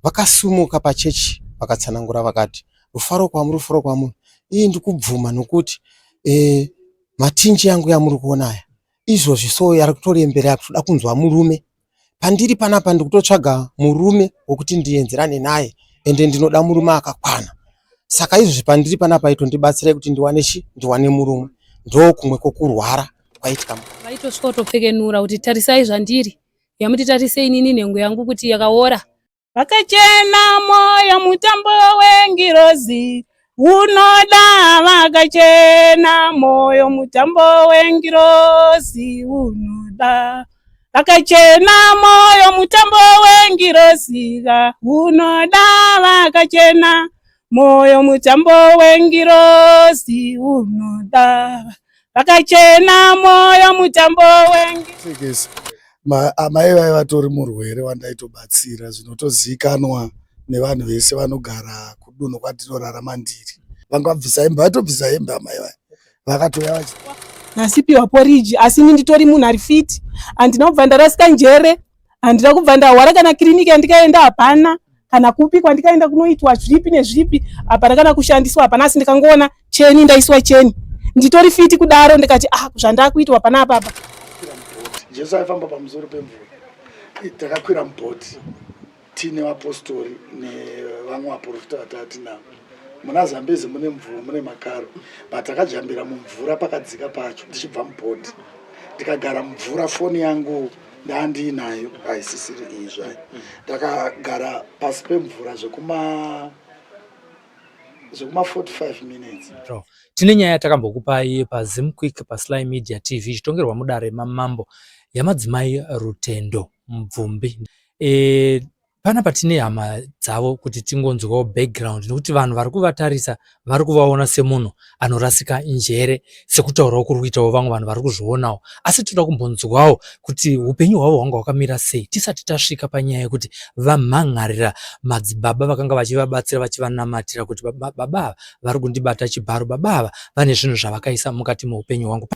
vakasumuka pachechi vakatsanangura vakati rufaro kwamuri iyi ndikubvuma nokuti matinji yangu yamuri kuona aya izvozvi so yari kutorembera kuda kunzwa murume. Pandiri panapa ndikutotsvaga murume wokuti ndienzerane naye ende ndinoda murume akakwana. Saka izvozvi pandiri panapa itondibatsirai kuti ndiwane murume. Ndo kumwe kokurwara kwaitika. Vaitosvika kutopfekenura kuti tarisai zvandiri. Yamuti tarisei inini nhengo yangu kuti yakaora. Vakachena moyo mutambo wengirozi unoda, vakachena moyo mutambo wengirozi unoda, vakachena moyo mutambo wengirozi unoda, vakachena moyo mutambo wengirozi unoda, vakachena moyo mutambo wengirozi. Amai vatori murwere wandaitobatsira zvinotozikanwa nevanhu vese vanogara kudunhu kwatinorarama ndiri. Vangabvisa hembe vatobvisa hembe amai vaya vakatoya vachi nasipiwa poriji asi nditori munhu ari fiti. Handina kubva ndarasika njere, handina kubva ndahwara kana kiriniki yandikaenda hapana, kana kupi kwandikaenda kunoitwa zvipi nezvipi hapana kana kushandiswa hapana, asi ndikangoona cheni ndaiswa cheni. Nditori fiti kudaro ndikati zvandakuitwa hapana apapa. Jesu aifamba pamusoro pemvura. Takakwira mubhoti tine vapostori nevamwe vaprofita vatatu navo. Muna Zambezi mune mvura, mune makaro. Patakajambira mumvura pakadzika pacho tichibva mubhoti. Ndikagara mumvura, foni yangu ndaandinayo haisisiri iyi zvayo. Ndakagara pasi pemvura zvekuma 45 minutes. Tine nyaya takambokupai paZimquick paSly Media TV chitongerwa mudare maMambo yamadzimai Rutendo Mubvumbi. Pana patine hama dzavo kuti tingonzwawo background nekuti vanhu vari kuvatarisa vari kuvaona semunhu anorasika njere sekutaurawo kuri kuitawo vamwe vanhu vari kuzvionawo, asi toda kumbonzwawo kuti upenyu hwavo hwanga hwakamira sei tisati tasvika panyaya yekuti vamhan'arira madzibaba vakanga vachivabatsira vachivanamatira kuti baba vari kundibata chibharo, baba vane zvinhu zvavakaisa mukati meupenyu hwangu.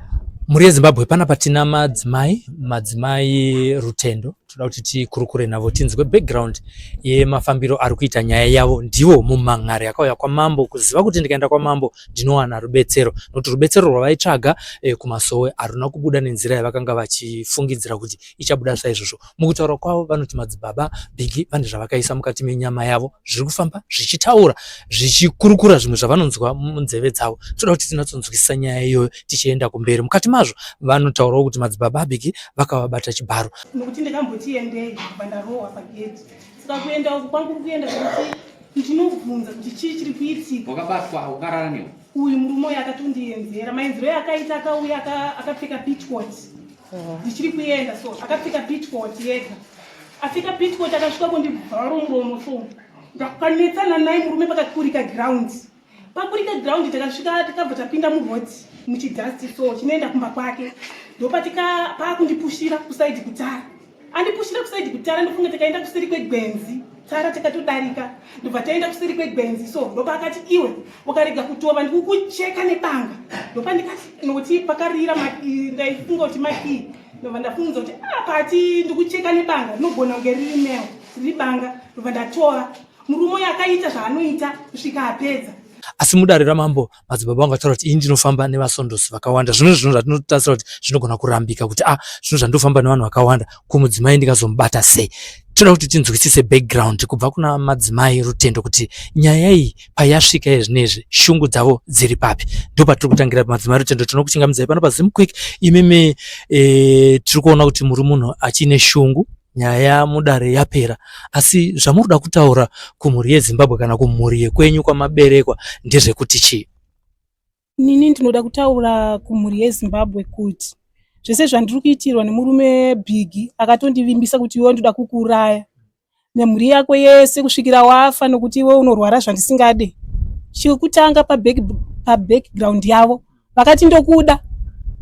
Muri yeZimbabwe pana patina madzimai Rutendo, toda kuti tikurukure navo tinzwe background yemafambiro ari kuita nyaya yavo. Ndivo mumhan'are akauya kwaMambo kuziva kuti ndikaenda kwaMambo ndinowana rubetsero, nokuti rubetsero rwavaitsvaga kumasowe haruna kubuda nenzira yavakanga vachifungidzira kuti ichabuda saizvozvo. Mukutaura kwavo vanoti madzibaba Bigi vane zvavakaisa mukati menyama yavo zviri kufamba zvichitaura zvichikurukura zvimwe zvavanonzwa munzeve dzavo. Toda kuti tinatsonzwisisa nyaya iyoyo tichienda kumberi. Mukati mazvo vanotaurawo kuti madzibaba Bigi vakavabata chibharo. Nokuti ndikambotiendei bandarowa pageti. Saka kuenda uku kwangu kuenda kuti ndinobvunza kuti chii chiri kuitika. Wakabatwa ukarara newe. Uyu murume akatondienzera maenzero yakaita akauya akapfeka pitchcoat. Ndichiri kuenda so akapfeka pitchcoat yega. Afika pitchcoat akasvika kundibvara muromo so. Ndakanetsana naye murume pakakurika ground. Pakurika ground takasvika takabva tapinda muroti muchidhasti so chinoenda kumba kwake. Ndopatika pakundipushira kusaidi kutara. Andipushira kusaidi kutara ndofunga takaenda kuseri kwegwenzi. Tara takatodarika. Ndobva taenda kuseri kwegwenzi so ndopa akati iwe wakarega kutova ndikukucheka nebanga. Ndopa ndikati nokuti pakarira ndaifunga kuti maki. Ndobva ndafunza kuti pati ndikucheka nebanga rinogona kunge riri meo riri banga. Ndobva ndatora murume akaita zvaanoita kusvika apedza. Asi mudare raMambo madzibaba vangataura kuti ndinofamba nevasondosi vakawanda. Zvino zvatinotarisira kuti zvinogona kurambika kuti zvino zvandofamba nevanhu vakawanda kumudzimai ndingazomubata sei. Toda kuti tinzwisise background kubva kuna madzimai Rutendo kuti nyaya iyi payasvika yezvinezvi shungu dzavo dziri papi. Ndo patiri kutangira madzimai Rutendo. Tinokuchingamidzai pano paZimquick. Imimi tiri kuona kuti muri munhu achine shungu. Nyaya mudare yapera, asi zvamuruda kutaura kumhuri yeZimbabwe kana kumhuri yekwenyu kwamaberekwa ndezvekuti chii? Nini ndinoda kutaura kumhuri yeZimbabwe kuti zvese zvandiri kuitirwa nemurume Bigi akatondivimbisa kuti iwe ndoda kukuraya nemhuri yako yese kusvikira wafa nokuti iwe unorwara zvandisingade. Chikutanga pabackground yavo vakati ndokuda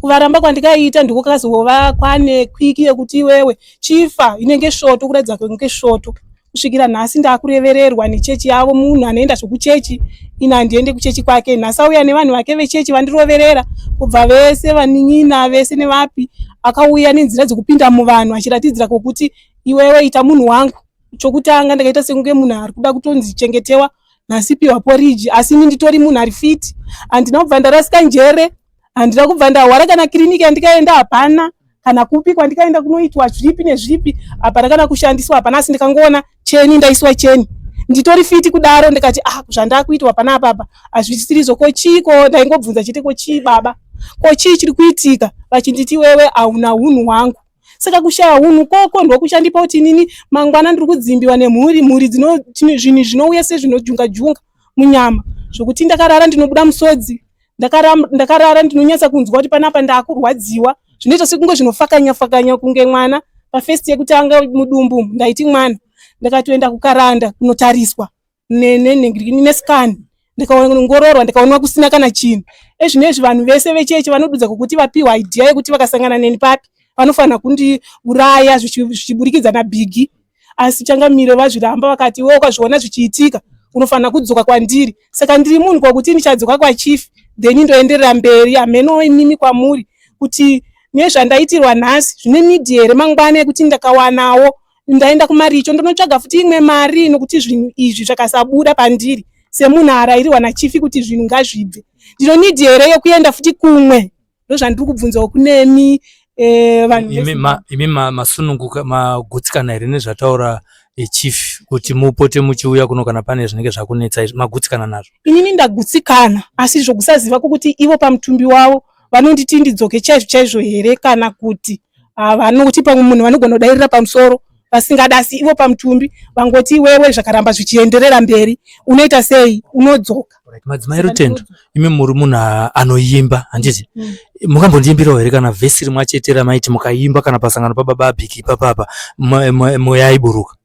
kuvaramba kwandikaita ndiko kazova kwane kwiki yekuti wewe chifa inenge shoto kuradza kunge shoto kusvikira nhasi ndakurevererwa nechechi yavo. Munhu anoenda zvekuchechi ina ndiende kuchechi kwake. Nhasi auya nevanhu vake vechechi vandiroverera kubva vese vanin'ina vese nevapi akauya nenzira dzekupinda muvanhu achiratidzira kuti iwewe ita munhu wangu chokutanga ndakaita sekunge munhu ari kuda kutonzi chengetewa nhasipi waporiji, asi ini nditori munhu ari fiti, handina kubva ndarasika njere, handina kubva ndahwara kana kiriniki yandikaenda hapana, kana kupi kwandikaenda kunoitwa zvipi nezvipi hapana kana kushandiswa hapana, asi ndikangoona cheni ndaiswa cheni, nditori fiti kudaro. Ndikati zvandakuitwa pana apapa hazvisirizo, ko chiko ndaingobvunza chete ko chii baba, ko chii chiri kuitika, vachinditi wewe hauna hunhu hwangu. Saka kushaya hunhu koko ndokushandipa kuti nini mangwana ndiri kudzimbiwa nemhuri zvinhu zvinouya sezvinojunga junga munyama, zvokuti ndakarara ndinobuda musodzi, ndakarara ndinonyatsa kunzwa kuti panapa ndakurwadziwa, zvinoita sekunge zvinofakanya fakanya kunge mwana pafesti yekutanga mudumbu. Ndaiti mwana, ndakatoenda kukaranda kunotariswa nesikani, ndikaongororwa ndikaonwa kusina kana chinhu. Ezvinezvi vanhu vese vechechi vanodudza kuti vapiwa idea yekuti vakasangana neni papi vanofanira kundiuraya zvichiburikidza nabhigi, asi changamire vazviramba vakati wewe ukazviona zvichiitika unofanira kudzoka kwandiri. Saka ndiri munhu kwakuti ndichadzoka kwachief then ndoenderera mberi. Hameno imimi kwamuri kuti nezvandaitirwa nhasi zvine nidhi here mangwana ekuti ndakawanawo ndaenda kumaricho ndonotsvaga futi imwe mari nokuti zvinhu izvi zvakasabuda pandiri semunhu arairiwa nachifi kuti zvinhu ngazvibve. Ndino nidhi here yokuenda futi kumwe, ndozvandiri kubvunzawo kunemi. Imi masununguka magutsikana here nezvataura chief kuti mupote muchiuya kuno kana pane zvinenge zvakunetsa izvi, magutsikana nazvo? Inini ndagutsikana, asi zvokusaziva kuti ivo pamutumbi wavo vanonditi ndidzoke chaizvo chaizvo here kana kuti vanokuti pamwe munhu vanogona kudairira pamusoro vasingadasi, ivo pamutumbi vangoti wewe zvakaramba zvichienderera mberi unoita sei, unodzoka. Madzimai Rutendo, imi muri munhu anoimba handiti? Mukambondiimbirawo here kana vhesi rimwe chete ramaiti mukaimba kana pasangano pababa Bhiki papapa mweya aiburuka?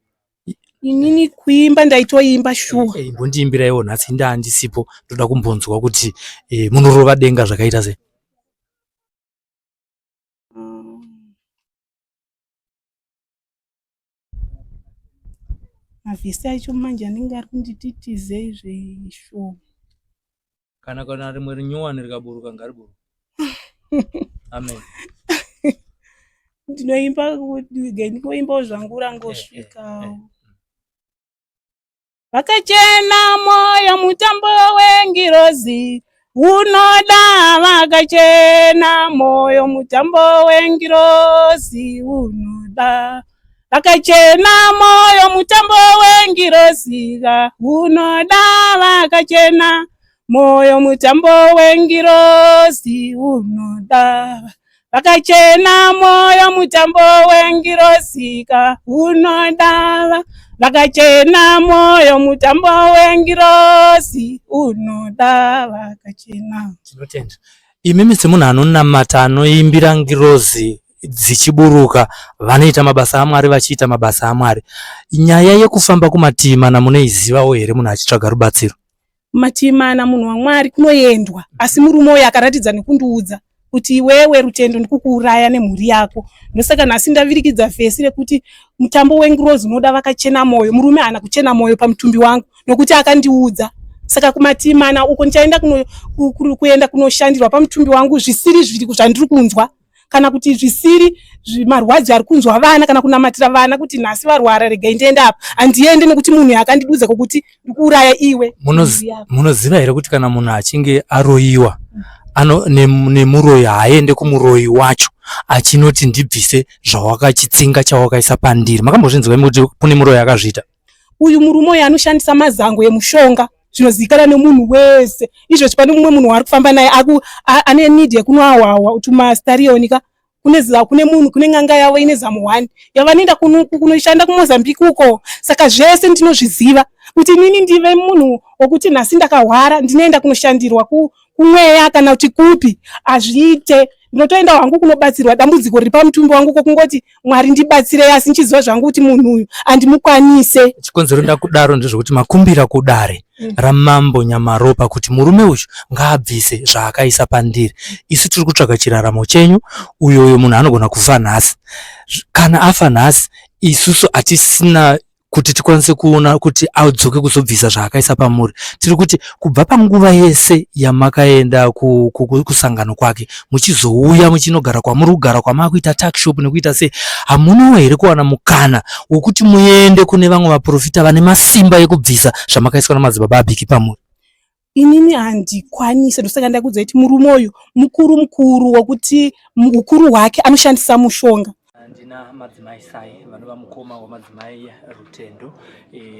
Inini kuimba ndaitoimba shuwa. Imbondiimbiraiwo nhasi ndandisipo, ndoda kumbonzwa kuti munorova denga zvakaita sei? Mavhesi acho manje anenge ari kundititize zveisho. Kana rimwe rinyowani rikaburuka ngariburuka. Amen. Ndinoimba ndikoimbawo zvangu rangosvikawo. Vakachena moyo mutambo wengirozi unoda, vakachena moyo mutambo wengirozi unoda, vakachena moyo mutambo wengirozi unoda, vakachena moyo mutambo wengirozi unoda, vakachena moyo mutambo wengirozi unoda, vakachena moyo mutambo wengirozi unoda, vakachena. Tinotenda imimi semunhu anonamata anoimbira ngirozi dzichiburuka, vanoita mabasa aMwari vachiita mabasa aMwari. Nyaya yekufamba kumativi mana munoizivawo here munhu achitsvaga rubatsiro? Mativi mana munhu waMwari kunoendwa, asi murume uyu akaratidza nekundiudza kuti wewe Rutendo ndikukuuraya nemhuri yako. Ndosaka nhasi ndavirikidza vhesi rekuti mutambo wengirozi unoda, vakachena moyo. Murume haana kuchena moyo pamutumbi wangu nokuti akandiudza. Saka kumativi mana uko ndichaenda kuenda kunoshandirwa pamutumbi wangu zvisiri zviri zvandiri kunzwa, kana kuti zvisiri marwadzo ari kunzwa vana, kana kunamatira vana kuti nhasi varwara regai ndienda apa. Handiende nokuti munhu akandidudza kokuti ndikuuraya iwe. Munoziva here kuti kana munhu achinge aroyiwa nemuroyi haaende kumuroyi wacho achinoti ndibvise zvawakachitsinga chawakaisa pandiri? Makambozvinzwa kuti kune muroyi akazviita? Uyu murume uyu anoshandisa mazango emushonga zvinozikana nemunhu wese. Izvozvi pane mumwe munhu ari kufamba naye ane nidhi yekunoawawa tumastarionika, kune munhu kune n'anga yavo ine zamuhwani yavanoenda kunoshanda kuMozambique uko. Saka zvese ndinozviziva kuti nini ndive munhu wokuti nhasi ndakahwara ndinoenda kunoshandirwa kumweya kana kuti kupi, azviite. Ndinotoenda wangu kunobatsirwa dambudziko riri pamutumbi wangu kokungoti Mwari ndibatsirei, asi nchiziva zvangu kuti munhu uyu andimukwanise. Chikonzero ndakudaro ndezvokuti makumbira kudare ramambo Nyamaropa kuti murume uyu ngaabvise zvaakaisa pandiri. Isu tiri kutsvaga chiraramo chenyu. Uyo munhu anogona kufa nhasi. Kana afa nhasi isusu hatisina kuti tikwanise kuona kuti adzoke kuzobvisa zvaakaisa pamuri. Tiri kuti kubva panguva yese yamakaenda kusangano kwake muchizouya muchinogara kwamuri kugara kwamakuita takshop nekuita sei, hamunowo here kuwana mukana wokuti muende kune vamwe vaprofita vane masimba ekubvisa zvamakaiswa namadzibaba aBhiki pamuri? Inini handikwanisi, ndosaka ndakudza kuti murume uyu mukuru wokuti ukuru hwake anoshandisa mushonga. Ndina madzimai Sai vanova mukoma wamadzimai Rutendo.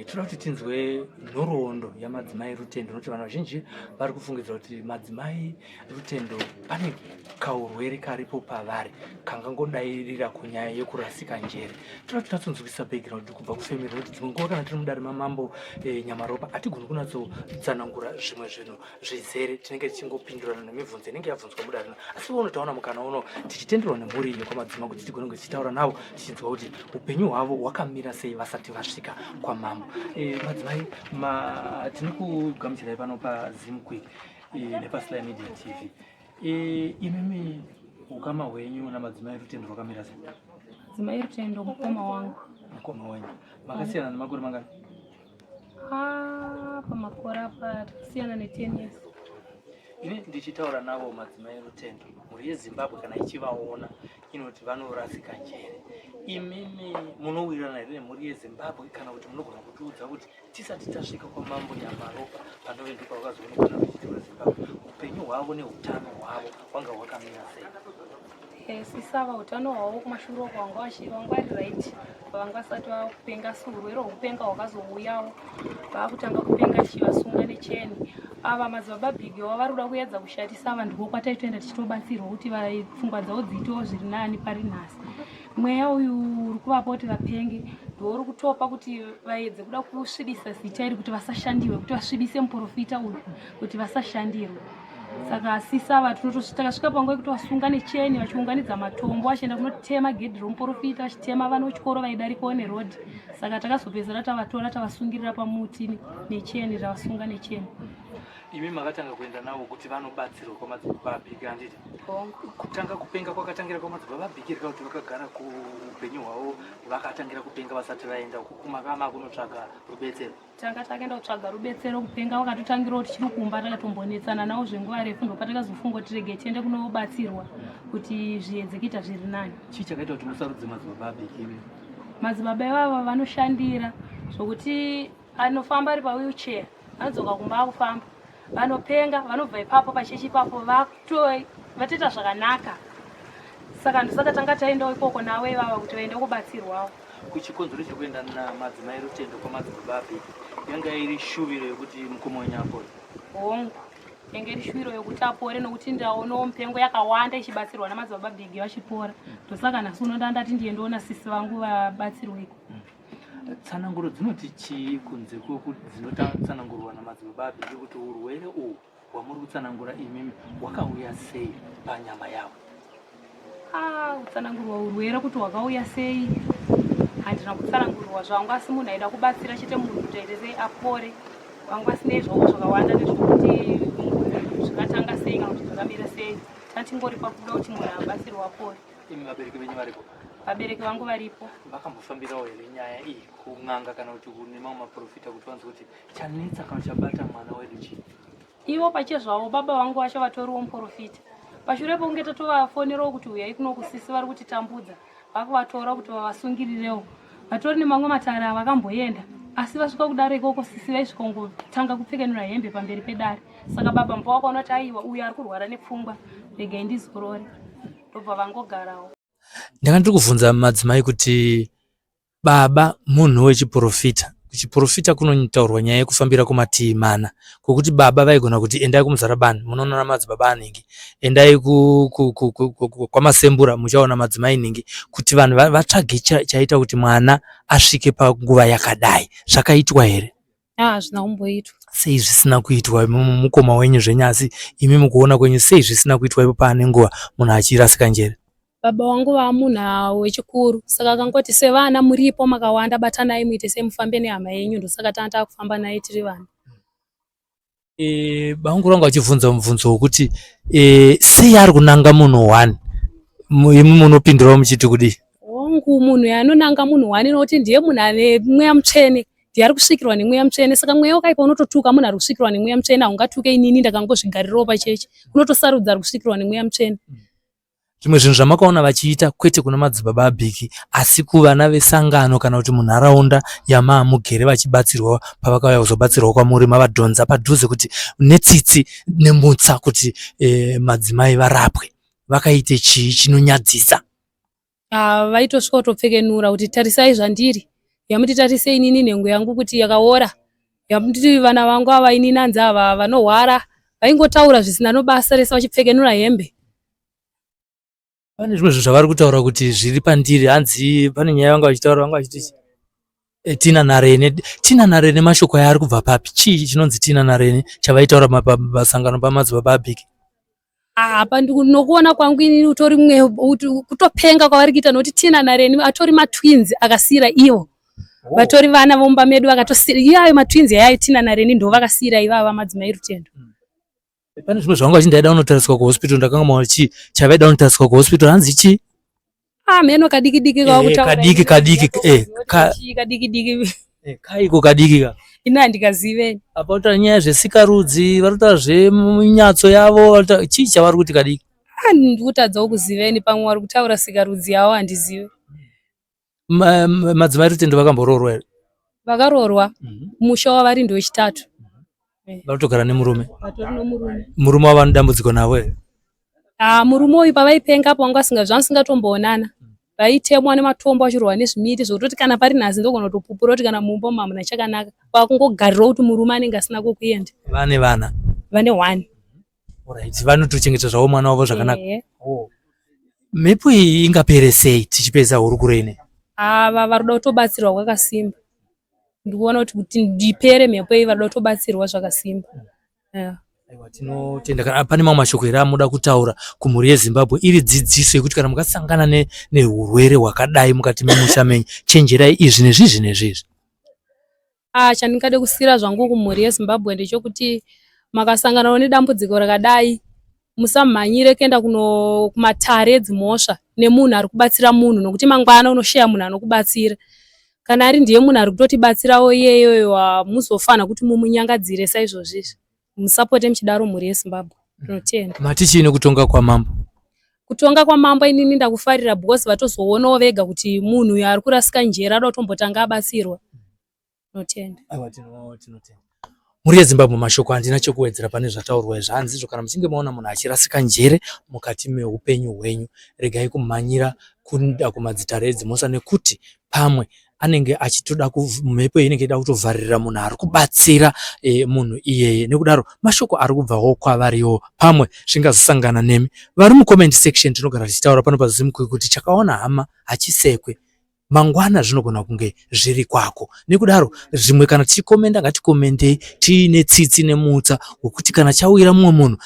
Toda kuti tinzwe nhoroondo yamadzimai Rutendo, nokuti vanhu vazhinji vari kufungidzira kuti madzimai Rutendo pane kaurwere karipo pavari kangangodairira kunyaya yekurasika njere. Toda kuti tatsonzwisa background kubva kufemiri, nokuti dzimwe nguva kana tiri mudare mamambo Nyamaropa hatigoni kunatsotsanangura zvimwe zvinhu zvizere, tinenge tichingopindurana nemibvunzo inenge yabvunzwa mudare rino. Asi uno taona mukana uno tichitenderwa nemhuri iyo kwamadzimai kuti tigone tichitaura navo tichinzwa kuti upenyu hwavo hwakamira sei vasati vasvika kwamambo. Madzimai, tiri kugamuchirai pano paZimQuick nepaSly Media TV. Imimi ukama hwenyu namadzimai Rutendo hwakamira sei? Madzimai Rutendo mukoma wangu. Mukoma wenyu makasiyana nemakore mangani? Pamakore apa tasiyana ne10 years. Ini ndichitaura navo madzimai Rutendo, mhuri yeZimbabwe kana ichivaona inoti vanorasika njere. Imimi munowirirana here nemhuri yeZimbabwe kana kuti munogona kutiudza kuti tisati tasvika kwamambo Nyamaropa panove ndipo wakazoonekana vachitora Zimbabwe, upenyu hwavo neutano hwavo hwanga hwakamira sei? Sisava utano hwavo kumashure kwangu wangwari right, vanga vasati vakupenga surwere rwokupenga hwakazouyawo, vakutanga kupenga chivasunga necheni. Ava madzibaba aBhiki vari kuda kuedza kushatisa vanhu vokwataitoenda tichitobatsirwa kuti pfungwa dzavo dziitewo zviri nani pari nhasi. Mweya uyu uri kuvapo kuti vapenge ndiwo uri kutopa kuti vaedze kuda kusvibisa zita iri kuti vasashandirwe, kuti vasvibise muprofita uyu kuti vasashandirwe. Saka Sisava takasvika panguva yekuti vasunga necheni vachiunganidza matombo vachienda kunotema gedhi romuprofita, vachitema vana vechikoro vaidarikawo nerodhi. Saka takazopedzera tavatora tavasungirira pamuti necheni, tavasunga necheni. Imi makatanga kuenda navo kuti vanobatsirwa kwamadzibaba aBhiki, handiti? Kutanga kupenga kwakatangira kwamadzibaba aBhiki rika kuti vakagara kuupenyu hwavo vakatangira kupenga vasati vaenda kumakama kunotsvaga rubetsero? Tanga takaenda kutsvaga rubetsero, kupenga vakatotangira kuti chiri kumba takatombonetsana navo zvenguva refu, ndopatakazofunga kuti rege tiende kunobatsirwa kuti zviedze kuita zviri nani. Chii chakaita kuti musarudze madzibaba aBhiki? Madzibaba ivavo vanoshandira zvokuti anofamba ari pawheelchair anodzoka kumba akufamba, vanopenga, vanobva ipapo pachechi ipapo vatoita zvakanaka. Saka ndosaka tanga taendawo ikoko navo ivava kuti vaende kubatsirwawo. Kuchikonzero chekuenda namadzimai Rutendo kwamadzibaba aBhiki yanga iri shuviro yekuti mukoma wenyu apore? Hongu, yanga iri shuviro yokuti apore, nokuti ndaonawo mupengo yakawanda ichibatsirwa namadzibaba aBhiki vachipora. Ndosaka nhasi uno ndandati ndiendewo sisi vangu vabatsirweko. Tsananguro dzinoti chii kunze kwokuti dzinotsanangurwa namadzibaba aBhiki kuti urwere uhu hwamuri kutsanangura imimi hwakauya sei panyama yavo? Kutsanangurwa urwere kuti hwakauya sei handina kutsanangurwa zvangu, asi munhu aida kubatsira chete munhu kuti aite sei apore. Vangu vasina izvoko zvakawanda nezvokuti zvakatanga sei kana kuti zvakamira sei. Tatingori pakuda kuti munhu abatsirwa apore. Imi vabereki venyu varipo? Vabereki vangu varipo. Vakambofambirawo here nyaya iyi kun'anga kana kuti kune mamwe maprofita kuti vanzwe kuti chanetsa kana chabata mwana wedu chii? Ivo pachezvavo baba vangu vacho vatoriwo muprofita. Pashure pokunge tatovafonerawo kuti uyai kuno kusisi vari kutitambudza, vakuvatora kuti vavasungirirewo. Vatori nemamwe matare avakamboenda, asi vasvika kudare ikoko sisi vaisvika kungotanga kupfekenura hembe pamberi pedare. Saka baba mbo wakaona kuti aiwa uyu ari kurwara nepfungwa, regai ndizorore. Ndobva vangogarawo. Ndakandiri kuvhunza madzimai kuti baba munhu wechiprofita, kuchiprofita kunotaurwa nyaya yekufambira kumativi mana, kwokuti baba vaigona kuti endai kumuzarabani munoona madzibaba anhingi, endai kwamasembura muchaona madzimai ningi, kuti vanhu vatsvage chaita kuti mwana asvike panguva yakadai. Zvakaitwa here? Hazvina kumboitwa. Sei zvisina kuitwa mukoma wenyu zvenyasi, imi mukuona kwenyu sei zvisina kuitwa ipo paane nguva munhu achirasika njere? Baba wangu vamunhu wechikuru, saka akangoti sevana muripo makawanda, batanai muite semufambe nehama yenyu, ndosaka tanga kufamba naye tiri vana. Bangu rangu achivhunza mubvunzo wokuti sei ari kunanga munhu wani, imi munopindurawo muchiti kudii? kwangu munhu yanonanga munhu wani noti ndiye munhu ane mweya mutsvene ndiye ari kusvikirwa nemweya mutsvene. Saka mweya wakaipa unototuka munhu ari kusvikirwa nemweya mutsvene, haungatuke inini ndakangozvigarirawo pachechi, unotosarudza ari kusvikirwa nemweya mutsvene. Zvimwe zvinhu zvamakaona vachiita kwete kuna madzibaba aBhiki asi kuvana vesangano kana kuti munharaunda yamamugere vachibatsirwa pavakauya kuzobatsirwa kwamuri mavadhonza padhuze kuti netsitsi nemutsa kuti madzimai varapwe. Vakaite chii chinonyadzisa? Vaitosvika kutopfekenura kuti tarisai zvandiri, yamuti tarisei inini nhengo yangu kuti yakaora, yamuti vana vangu ava inini hanzi ava vanorwara. Vaingotaura zvisina nobasa rese vachipfekenura hembe. Pane zvimwe zvinhu zvavari kutaura kuti zviri pandiri, hanzi pane nyaya vanga vachitaura vanga vachiti Tina Narene mashoko aya ari kubva papi? Chii chinonzi Tina Narene chavaitaura pasangano pamadzibaba aBhiki? Apa nokuona kwangu inini utori mwe kutopenga kwavari kuita, nokuti Tina Narene atori matwins akasira ivo. Vatori vana vomba medu vakatosira iyayo matwins yayo Tina Narene ndo vakasira ivava madzimai Rutendo. Pane zvimwe zvanga vachindaida unotariswa kuhospital, ndakanga maona chii chavaida unotariswa kuhospital, hanzi chii? Meno kadiki diki kawo kutaura. Kadiki kaiko kadiki ka? Ina handikaziveni. Apa utaura nyaya zvesikarudzi, varitaura zvemunyatso yavo, varitaura chii chavari kuti kadiki? Ndikutadzawo kuziveni, pamwe vari kutaura sikarudzi yavo handizivi. Madzimai Rutendo vakamboroorwa here? Vakaroorwa. Musha wavari ndowechitatu. Varikutogara nemurume? Vatori nomurume. Murume wavo ane dambudziko navo here? Murume uyu pavaipengapo vanga vasingatomboonana. Vaitemwa nematombo vachirwa nezvimiti zvokutoti kana pari nhasi ndogona kutopupura kuti kana mumba hamuna chakanaka. Kwakungogarirawo kuti murume anenge asina kokuenda. Vane vana? Vane 1. Alright, vanotochengeta zvavo mwana wavo zvakanaka. Mhepo iyi ingapere sei tichipedza hurukuro ine? Varikuda kutobatsirwa kwakasimba. Ndikuona kuti ndipere mhepo iyi varikuda kutobatsirwa zvakasimba. Tinotenda. Kana pane mamwe mashoko here amuda kutaura kumhuri yeZimbabwe iri dzidziso yekuti kana mukasangana nehurwere hwakadai mukati memusha menyu, chenjerai izvi nezvizvi nezvizvi? Chandingade kusiyira zvangu kumhuri yeZimbabwe ndechekuti makasangana nedambudziko rakadai, musamhanyire kuenda kumatare edzimhosva nemunhu ari kubatsira munhu, nokuti mangwana unosheya munhu anokubatsira. Kana ari ndiye munhu ari kutotibatsirawo iyeyoyo, hamuzofana kuti mumunyangadzire saizvozvizvi. Musapote muchidaro mhuri yeZimbabwe. Tinotenda. Mati chii nekutonga kwamambo? Kutonga kwamambo inini ndakufarira, because vatozoonawo vega kuti munhu uyu ari kurasika njere ada kutombotanga abatsirwa. Tinotenda. Tinotenda. Mhuri yeZimbabwe, mashoko handina chekuwedzera pane zvataurwa izvi. Hanzizvo kana muchinge maona munhu achirasika njere mukati meupenyu hwenyu, regai kumhanyira kuenda kumadzitare edzimhosva, nekuti pamwe anenge achitoda mhepo inenge ida kutovharirira munhu ari kubatsira munhu iyeye. Nekudaro mashoko ari kubvawo kwavariwo, pamwe zvingazosangana nemi. Vari mucomment section tinogara tichitaura pano paZimukwi kuti chakaona hama hachisekwe, mangwana zvinogona kunge zviri kwako. Nekudaro zvimwe kana tichikomenda ngatikomendei tiine tsitsi nemutsa wekuti kana chawira mumwe munhu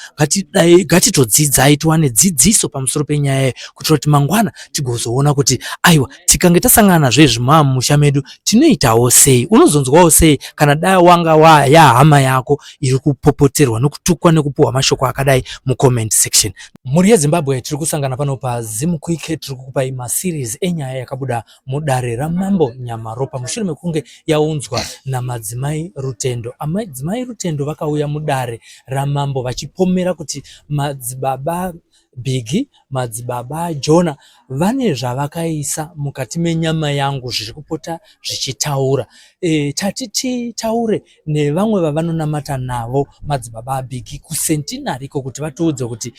ngatitodzidzai tiwane dzidziso pamusoro penyaya kuitira kuti mangwana tigozoona kuti aiwa tikange tasangana nazvo izvi mumusha medu tinoitawo sei. Unozonzwawo sei kana dai wanga yahama yako iri kupopoterwa nekutukwa nekupuhwa mashoko akadai mucomment section. Mhuri yeZimbabwe, tiri kusangana pano paZimukwi, tiri kukupai maseries enyaya yakabuda mudare ramambo Nyamaropa mushure mekunge yaunzwa namadzimai Rutendo. Madzimai Rutendo vakauya mudare ramambo vachipomera kuti madzibaba Bhiki, madzibaba Jona vane zvavakaisa mukati menyama yangu zviri kupota zvichitaura. Tatiti taure nevamwe vavanonamata navo madzibaba Bhiki kusentinari kuti vatiudze kuti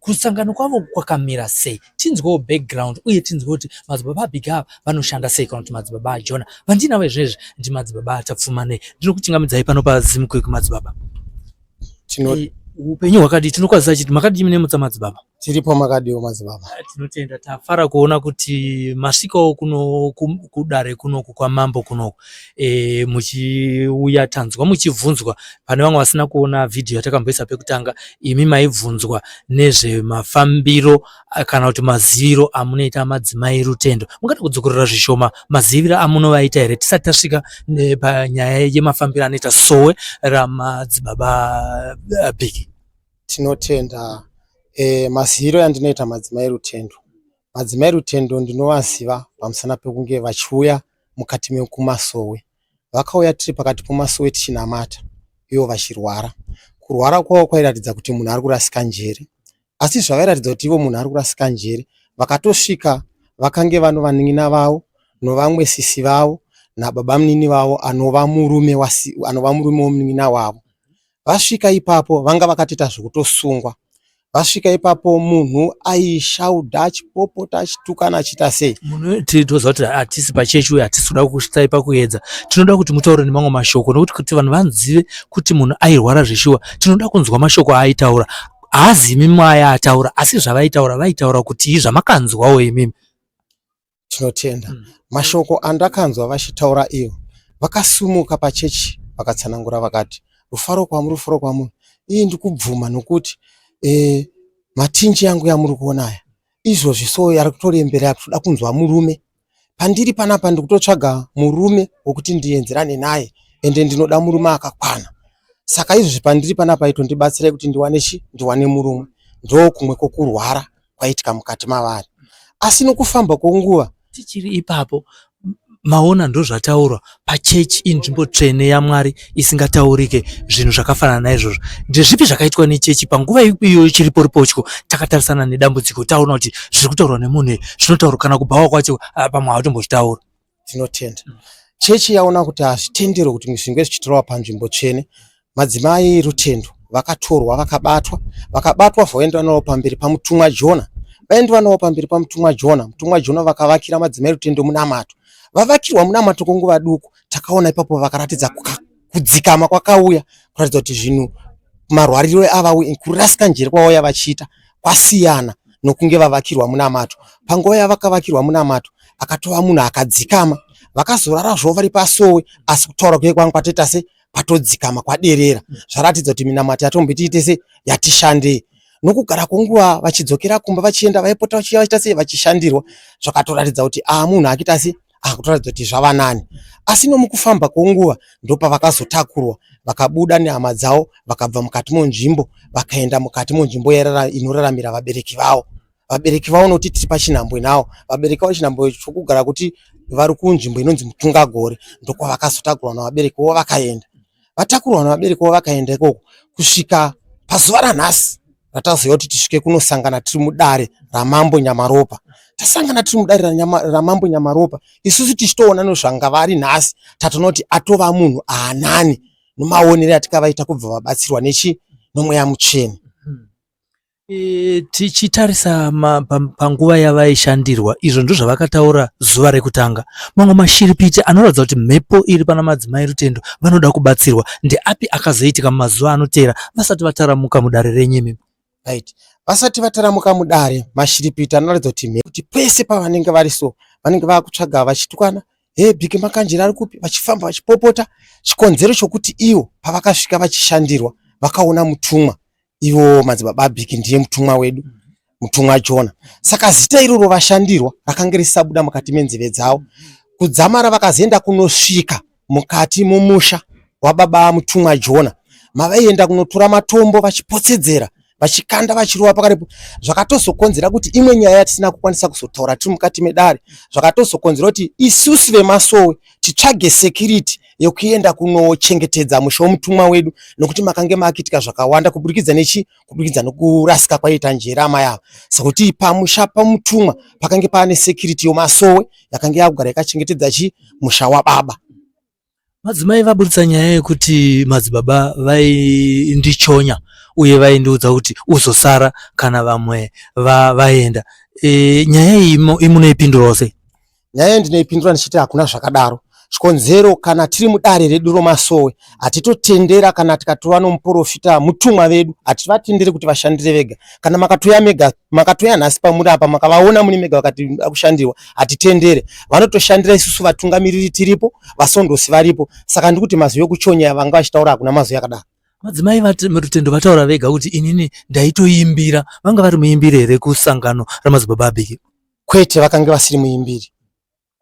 kusangana kwavo kwakamira sei, tinzwewo background uye tinzwewo kuti madzibaba Bhiki ava vanoshanda sei, kana kuti madzibaba Jona vandinawo izvezvi ndi madzibaba atapfumanei. Ndinokuchingamidzai pano paZimukwi kumadzibaba. Upenyu hwakadi tinokwazisa chiti makadii nemutsa madzibaba? Tiripo makadiwo madzibaba. Tinotenda. Tafara kuona kuti masvikawo kuno kudare kunoku kwamambo kunoku muchiuya tanzwa muchivhunzwa. Pane vamwe vasina kuona vhidhiyo yatakamboisa pekutanga, imi maibvunzwa nezvemafambiro kana kuti maziviro amunoita madzimai Rutendo. Mungada kudzokorera zvishoma maziviro amunovaita here tisati tasvika panyaya yemafambiro anoita sowe ramadzibaba Bhiki? Tinotenda. Maziviro yandinoita madzimai Rutendo Madzimai Rutendo ndinowaziva pamusana pekunge vachiuya mukati mekumasowe. Vakauya tiri pakati pomasowe tichinamata ivo vachirwara. Kurwara kwavo kwairatidza kuti munhu ari kurasika njere. Asi zvavairatidza kuti ivo munhu ari kurasika njere, vakatosvika vakange vano vanin'ina vavo novamwe sisi vavo nababa munini vavo anova murume womunin'ina wavo. Vasvika ipapo vanga vakatoita zvekutosungwa. Vasvika ipapo munhu aishaudha achipopota achitukana achiita sei. Munhu tinoziva kuti hatisi pachechi uye hatisi kuda kusvitsai pakuedza. Tinoda kuti mutaure nemamwe mashoko nokuti kuti vanhu vanzive kuti munhu airwara zveshuwa. Tinoda kunzwa mashoko aaitaura. Haazimi mwaya ataura asi zvavaitaura vaitaura kuti zvamakanzwawo imimi. Tinotenda. Mashoko andakanzwa vachitaura ivo. Vakasumuka pachechi vakatsanangura vakati rufaro kwamuri. Iyi ndikubvuma nokuti matinji yangu yamuri kuona aya izvozvi so yari kutorembera kuda kunzwa murume. Pandiri panapa ndikutotsvaga murume wokuti ndienzerane naye ende ndinoda murume akakwana. Saka izvozvi pandiri panapa itondibatsirai kuti ndiwane murume. Ndo kumwe kokurwara kwaitika mukati mavari. Asi nokufamba kwenguva tichiri ipapo maona ndozvataurwa pachechi inzvimbo tsvene yaMwari isingataurike zvinhu zvakafanana naizvozvo. Ndezvipi zvakaitwa nechechi panguva iyo chiripo ripotyo takatarisana nedambudziko taona kuti zviri kutaurwa nemunhu zvinotaurwa kana kubhawa kwacho pamwe hawatombozvitaura. Tinotenda. Chechi yaona kuti hazvitenderwi kuti zvinge zvichitorwa panzvimbo tsvene. Madzimai Rutendo vakatorwa vakabatwa voendwa navo pamberi pamutumwa Jona. Vaendwa navo pamberi pamutumwa Jona. Mutumwa Jona vakavakira madzimai Rutendo munamato. Vavakirwa munamato kwenguva duku takaona ipapo vakaratidza kudzikama kwakauya kuratidza kuti zvinhu marwariro ava kurasika njere kwavauya vachiita kwasiyana nokunge vavakirwa munamato. Panguva yavakavakirwa munamato akatova munhu akadzikama. Vakazorara zvo vari pasowe asi kutaura kuye kwangu kwatoita se patodzikama kwaderera. Zvaratidza kuti minamato yatombitiite se yatishandei. Nokugara kwenguva vachidzokera kumba vachienda vaipota vachiita se vachishandirwa zvakatoratidza kuti munhu akiita se akutoratidza kuti zvava nani. Asi nomukufamba kwenguva ndopa vakazotakurwa vakabuda nehama dzavo vakabva mukati monzvimbo vakaenda mukati monzvimbo inoraramira vabereki vavo. Vabereki vavo noti tiri pachinhambwe navo. Vabereki vavo chinhambwe chokugara kuti vari kunzvimbo inonzi Mutungagore ndokwa vakazotakurwa navabereki vavo vakaenda. Vatakurwa navabereki vavo vakaenda ikoko kusvika pazuva ranhasi rataziva kuti tisvike kunosangana tiri mudare raMambo Nyamaropa. Tasangana tiri mudare raMambo Nyamaropa isusu tichitoona nozvanga vari nhasi tatonoti atova munhu aanani nomaonero atikavaita kubva vabatsirwa nomweya mutsvene. Tichitarisa panguva yavaishandirwa izvo ndizvo zvavakataura zuva rekutanga. Mamwe mashiripiti anoratidza kuti mhepo iri pana madzimai Rutendo vanoda kubatsirwa ndeapi akazoitika mumazuva anotevera vasati vataramuka mudare renyimi. Right. Vasati vataramuka mudare mashiripiti anoratidza kuti pese pavanenge vari so vanenge vakutsvaga vachitukana bhiki makanjira ari kupi vachifamba vachipopota. Chikonzero chokuti ivo pavakasvika vachishandirwa vakaona mutumwa. Ivo madzibaba Bhiki ndiye mutumwa wedu, mutumwa Jona. Saka zita iroro vashandirwa rakanga risabuda mukati menzeve dzavo. Kudzamara vakazoenda kunosvika mukati momusha wababa mutumwa Jona. Mavaienda kunotora matombo vachipotsedzera vachikanda vachirova pakarepo. Zvakatozokonzera kuti imwe nyaya yatisina kukwanisa kuzotaura tiri mukati medare. Zvakatozokonzera kuti isusu vemasowe titsvage security yokuenda kunochengetedza musha womutumwa wedu nokuti makange makiitika zvakawanda kubudikidza nokurasika kwaita njere amayava. Sakuti pamusha pamutumwa pakange pane security yomasowe yakange yakugara yakachengetedza musha wababa. Madzimai vaburitsa nyaya yekuti madzibaba vaindichonya uye vaindiudza kuti uzosara kana vamwe vaenda. Nyaya iyi imunoipindurawo sei? Nyaya ndinoipindura ndichiti hakuna zvakadaro. Chikonzero kana tiri mudare redu romasowe hatitotendera kana tikatova nomuprofita mutumwa vedu hativatenderi kuti vashandire vega. Kana makatoya nhasi pamuri apa makavaona muni mega vakati kushandirwa hatitendere. Vanotoshandira isusu vatungamiriri tiripo vasondosi varipo. Saka ndikuti mazwi ekuchonya vanga vachitaura hakuna mazwi akadaro. Madzimai Rutendo vataura vega kuti inini ndaitoimbira. Vanga vari muimbiri here kusangano ramadzibaba Bhiki? Kwete, vakanga vasiri muimbiri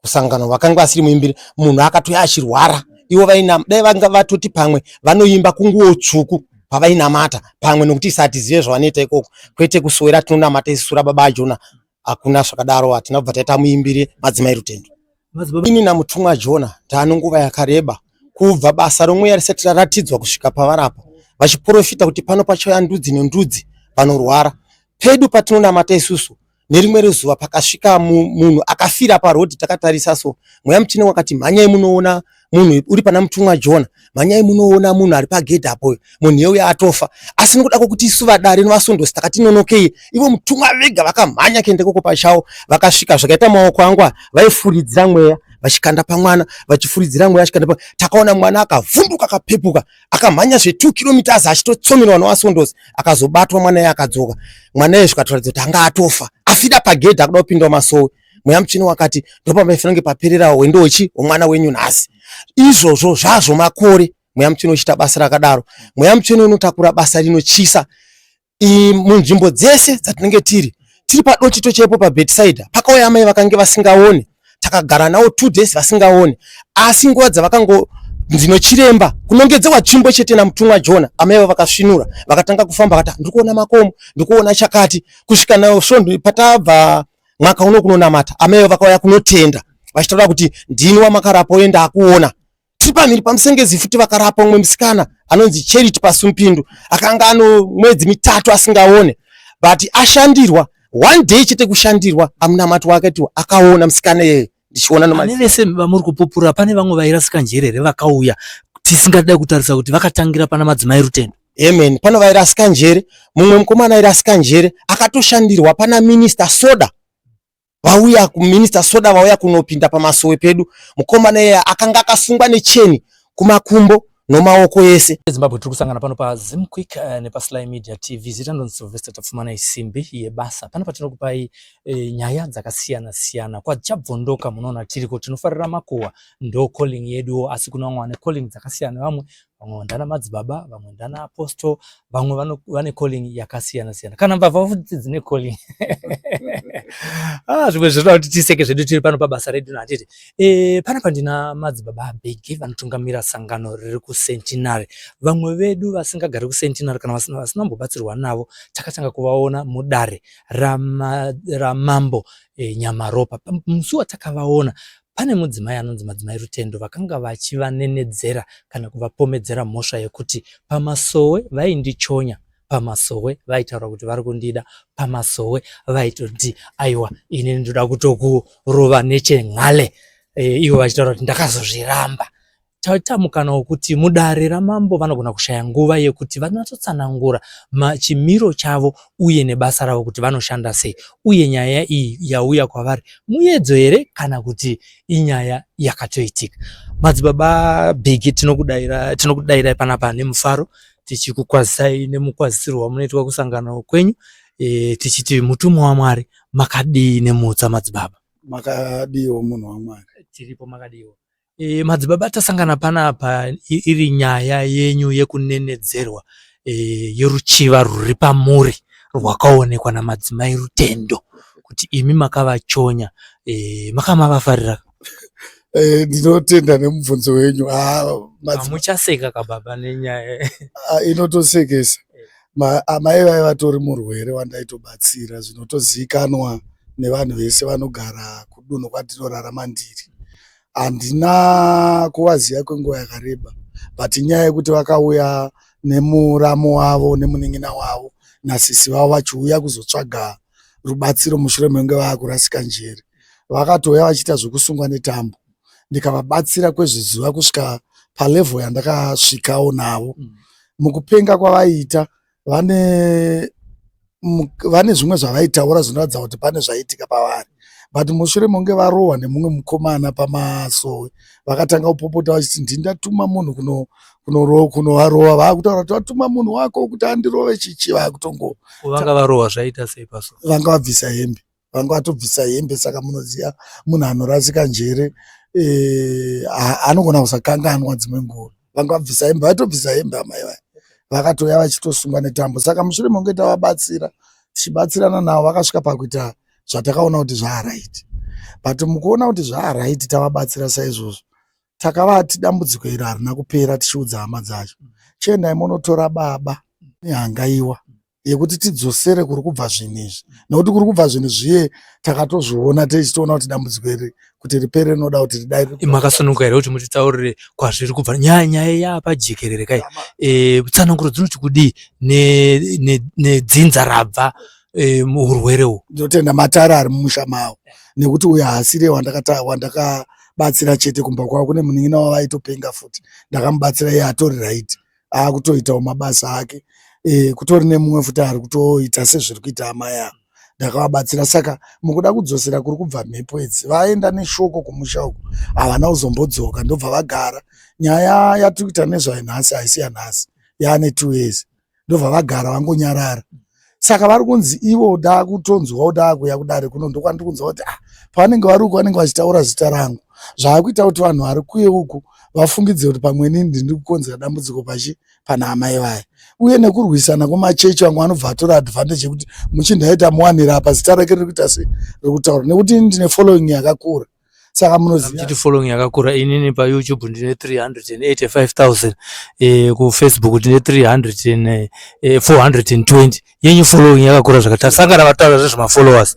kusangano, vakanga vasiri muimbiri. Munhu akatoya achirwara ivo dai vanga vatoti pamwe vanoimba kunguo tsvuku pavainamata pamwe nokuti isati zive zvavanoita ikoko. Kwete kuswera tinonamata isusu rababa Jona akuna zvakadaro atinabva taita muimbire madzimai Rutendo. Ini namutumwa Jona taano nguva yakareba kubva basa romwe risati raratidzwa kusvika pavarapa vachiprofita kuti pano pachauya ndudzi nendudzi vanorwara. Pedu patinonamata isusu nerimwe rezuva pakasvika munhu akafira parodhi takatarisa so mweya muchine wakati mhanyai munoona munhu uri pana mutumwa Jona, mhanyai munoona munhu ari pagedhi apo munhu yeuya atofa. Asi nokuda kwokuti isu vadare nevasondosi takati nonokei, ivo mutumwa vega vakamhanya kuende koko pachavo vakasvika zvakaita maoko angu vaifuridzira mweya vachikanda pamwana vachifuridzira mweya vachikanda takaona mwana akavhunduka akapepuka akamhanya zve2 kilometers achitotsomerwa nevasondosi akazobatwa mwana iye akadzoka. Mwana iye zvikatoratidza kuti anga atofa afida pagedhi akuda kupinda masowe. Mweya muchine wakati ndopamaifanira paperera wendochi womwana wenyu nhasi. Izvozvo zvazvo makore mweya muchine uchita basa rakadaro. Mweya muchine unotakura basa rinochisa munzvimbo dzese dzatinenge tiri padochito chaipo paBethsaida pakauya amai vakange vasingaone, takagara navo 2 days vasingaone, asi nguva dzavakango ndinochiremba kunongedzewa tsvimbo chete namutumwa Jona amai avo vakasvinura vakatanga kufamba vakati ndiri kuona makomo ndiri kuona chakati kusvika nayo svondo patabva mwaka uno kunonamata amai avo vakauya kunotenda vachitaura kuti ndini wamakarapo uye ndakuona. Tiri pamhiri pamusengezi futi vakarapa umwe musikana anonzi Charity Pasumpindu akanga ano mwedzi 3 asingaone, but ashandirwa 1 day chete kushandirwa amunamati wake tu akaona musikana yeye ndichiona nomani vese vamuri kupupura pane vamwe vairasika njere vakauya tisingada kutarisa kuti vakatangira pana madzimai Rutendo. Amen. Pano vairasika njere, mumwe mukomana airasika njere akatoshandirwa pana Minister Soda. Vauya kuMinista Soda vauya kunopinda pamasowe pedu, mukomana iye akanga akasungwa necheni kumakumbo nomaoko yese. Zimbabwe tiri kusangana pano pa Zimquick nepaSly Media TV. Zitando Sylvester tafumana isimbi yebasa pano patinokupai nyaya dzakasiyana siyana kwachabvondoka. Munoona tiriko tinofarira makuwa ndo calling yedu, asi kuna vamwe vane calling dzakasiyana, vamwe ndana madzibaba, vamwe ndana apostle, vamwe vane calling yakasiyana siyana. Kana mbavha futi dzine calling zvimwe zvinoda kuti tiseke zvedu tiri pano pabasa redu natete. Pana pandina madzibaba big vanotungamira sangano riri kuCentenary. Vamwe vedu vasingagari kuCentenary kana vasinambobatsirwa navo takatanga kuvaona mudare ramambo Nyamaropa. Musi watakavaona pane mudzimai anonzi madzimai Rutendo vakanga vachivanenedzera kana kuvapomedzera mhosva yekuti pamasowe vaindichonya, pamasowe vaitaura kuti vari kundida, pamasowe vaitoti aiwa ini ndoda kutokurova nechenhale, ivo vachitaura kuti ndakazozviramba. Tatamukana wokuti mudare ramambo vanogona kushaya nguva yekuti vanatotsanangura chimiro chavo uye nebasa ravo kuti vanoshanda sei, uye nyaya iyi yauya kwavari muyedzo here kana kuti inyaya yakatoitika. Madzibaba big tinokudayirai panapa nemufaro, tichikukwazisai nemukwazisirwo wamunoitwa kusangana kwenyu, tichiti mutumwa waMwari makadii nemutsa madzibaba. Makadiwo munhu waMwari. Tiripo makadiwo. Madzibaba tasangana panapa iri nyaya yenyu yekunenedzerwa yeruchiva ruri pamuri rwakaonekwa namadzimai Rutendo kuti imi makavachonya, makamavafarira. Ndinotenda nemubvunzo wenyu. Muchaseka kababa nenyaya inotosekesa. Amai vatori murwere wandaitobatsira zvinotozikanwa nevanhu vese vanogara kudunhu kwatinorarama ndiri. Handina kuvaziva kwenguva yakareba, but nyaya yekuti vakauya nemuramo wavo nemunin'ina wavo nasisi vavo vachiuya kuzotsvaga rubatsiro mushure menge vakurasika njere, vakatouya vachiita zvokusungwa netambo, ndikavabatsira kwezvizuva kusvika palevel yandakasvikawo navo. Mukupenga kwavaiita vane zvimwe zvavaitaura zvinoratidza kuti pane zvaitika pavari, but mushure monge varohwa nemumwe mukomana pamasowe vakatanga kupopota vachiti ndindatuma munhu kunovarohwa, vakutaura kuti watuma munhu wako kuti andirove chichi. Vakutongo vanga varohwa zvaita sei paso? Vanga vabvisa hembe, vanga vatobvisa hembe. Saka munoziva munhu anorasika njere anogona kusakanganwa dzimwe nguva. Vanga vabvisa hembe, vatobvisa hembe amai vai, vakatoya vachitosungwa netambo. Saka mushure monge tavabatsira, tichibatsirana navo vakasvika pakuita zvatakaona kuti zvaaraiti, but mukuona kuti zvaaraiti tavabatsira saizvozvo takavati dambudziko iri harina kupera. Tichiudza hama dzacho chiendai munotora baba nehangaiwa yekuti tidzosere kuri kubva zvinhu izvi, nekuti kuri kubva zvinhu zviye takatozviona tichitoona kuti dambudziko iri kuti ripere rinoda kuti ridai. Makasununguka here kuti mutitaurire kwazviri kubva nyaya yapajekerere kai, tsananguro dzinoti kudii nedzinza rabva urwere uhu? Ndinotenda matara ari mumusha mavo, nekuti uyo haasire wandakabatsira chete kumba kwavo, kune munin'ina wavo aitopenga futi, ndakamubatsira iye atori right, aakutoitawo mabasa ake. Kutori nemumwe futi ari kutoita sezviri kuita amai avo, ndakavabatsira. Saka mukuda kudzosera kuri kubva mhepo idzi, vaenda neshoko kumusha uku, havana kuzombodzoka, ndobva vagara. Nyaya yatiri kuita nezvayo nhasi haisi yanhasi, yaane 2 years, ndobva vagara vangonyarara. Saka vari kunzi ivo da kutonzwa da kuya kudare kuno, ndokwandiri kunzwa kuti pavanenge vari uku vanenge vachitaura zita rangu, zvaakuita kuti vanhu vari kuye uku vafungidze kuti pamwe inini ndiri kukonzera dambudziko pana amai vaya. Uye nekurwisana kwemachechi vangu vanobva atora advantage yekuti muchindaita muwanira apa zita rake riri kuita sei riri kutaura, nekuti ndine following yakakura. Saka munoziva kuti following yakakura. Inini pa YouTube ndine 385,000, ku Facebook ndine 420. Yenyu following yakakura zvakata, sangana vataura zvezvema followers.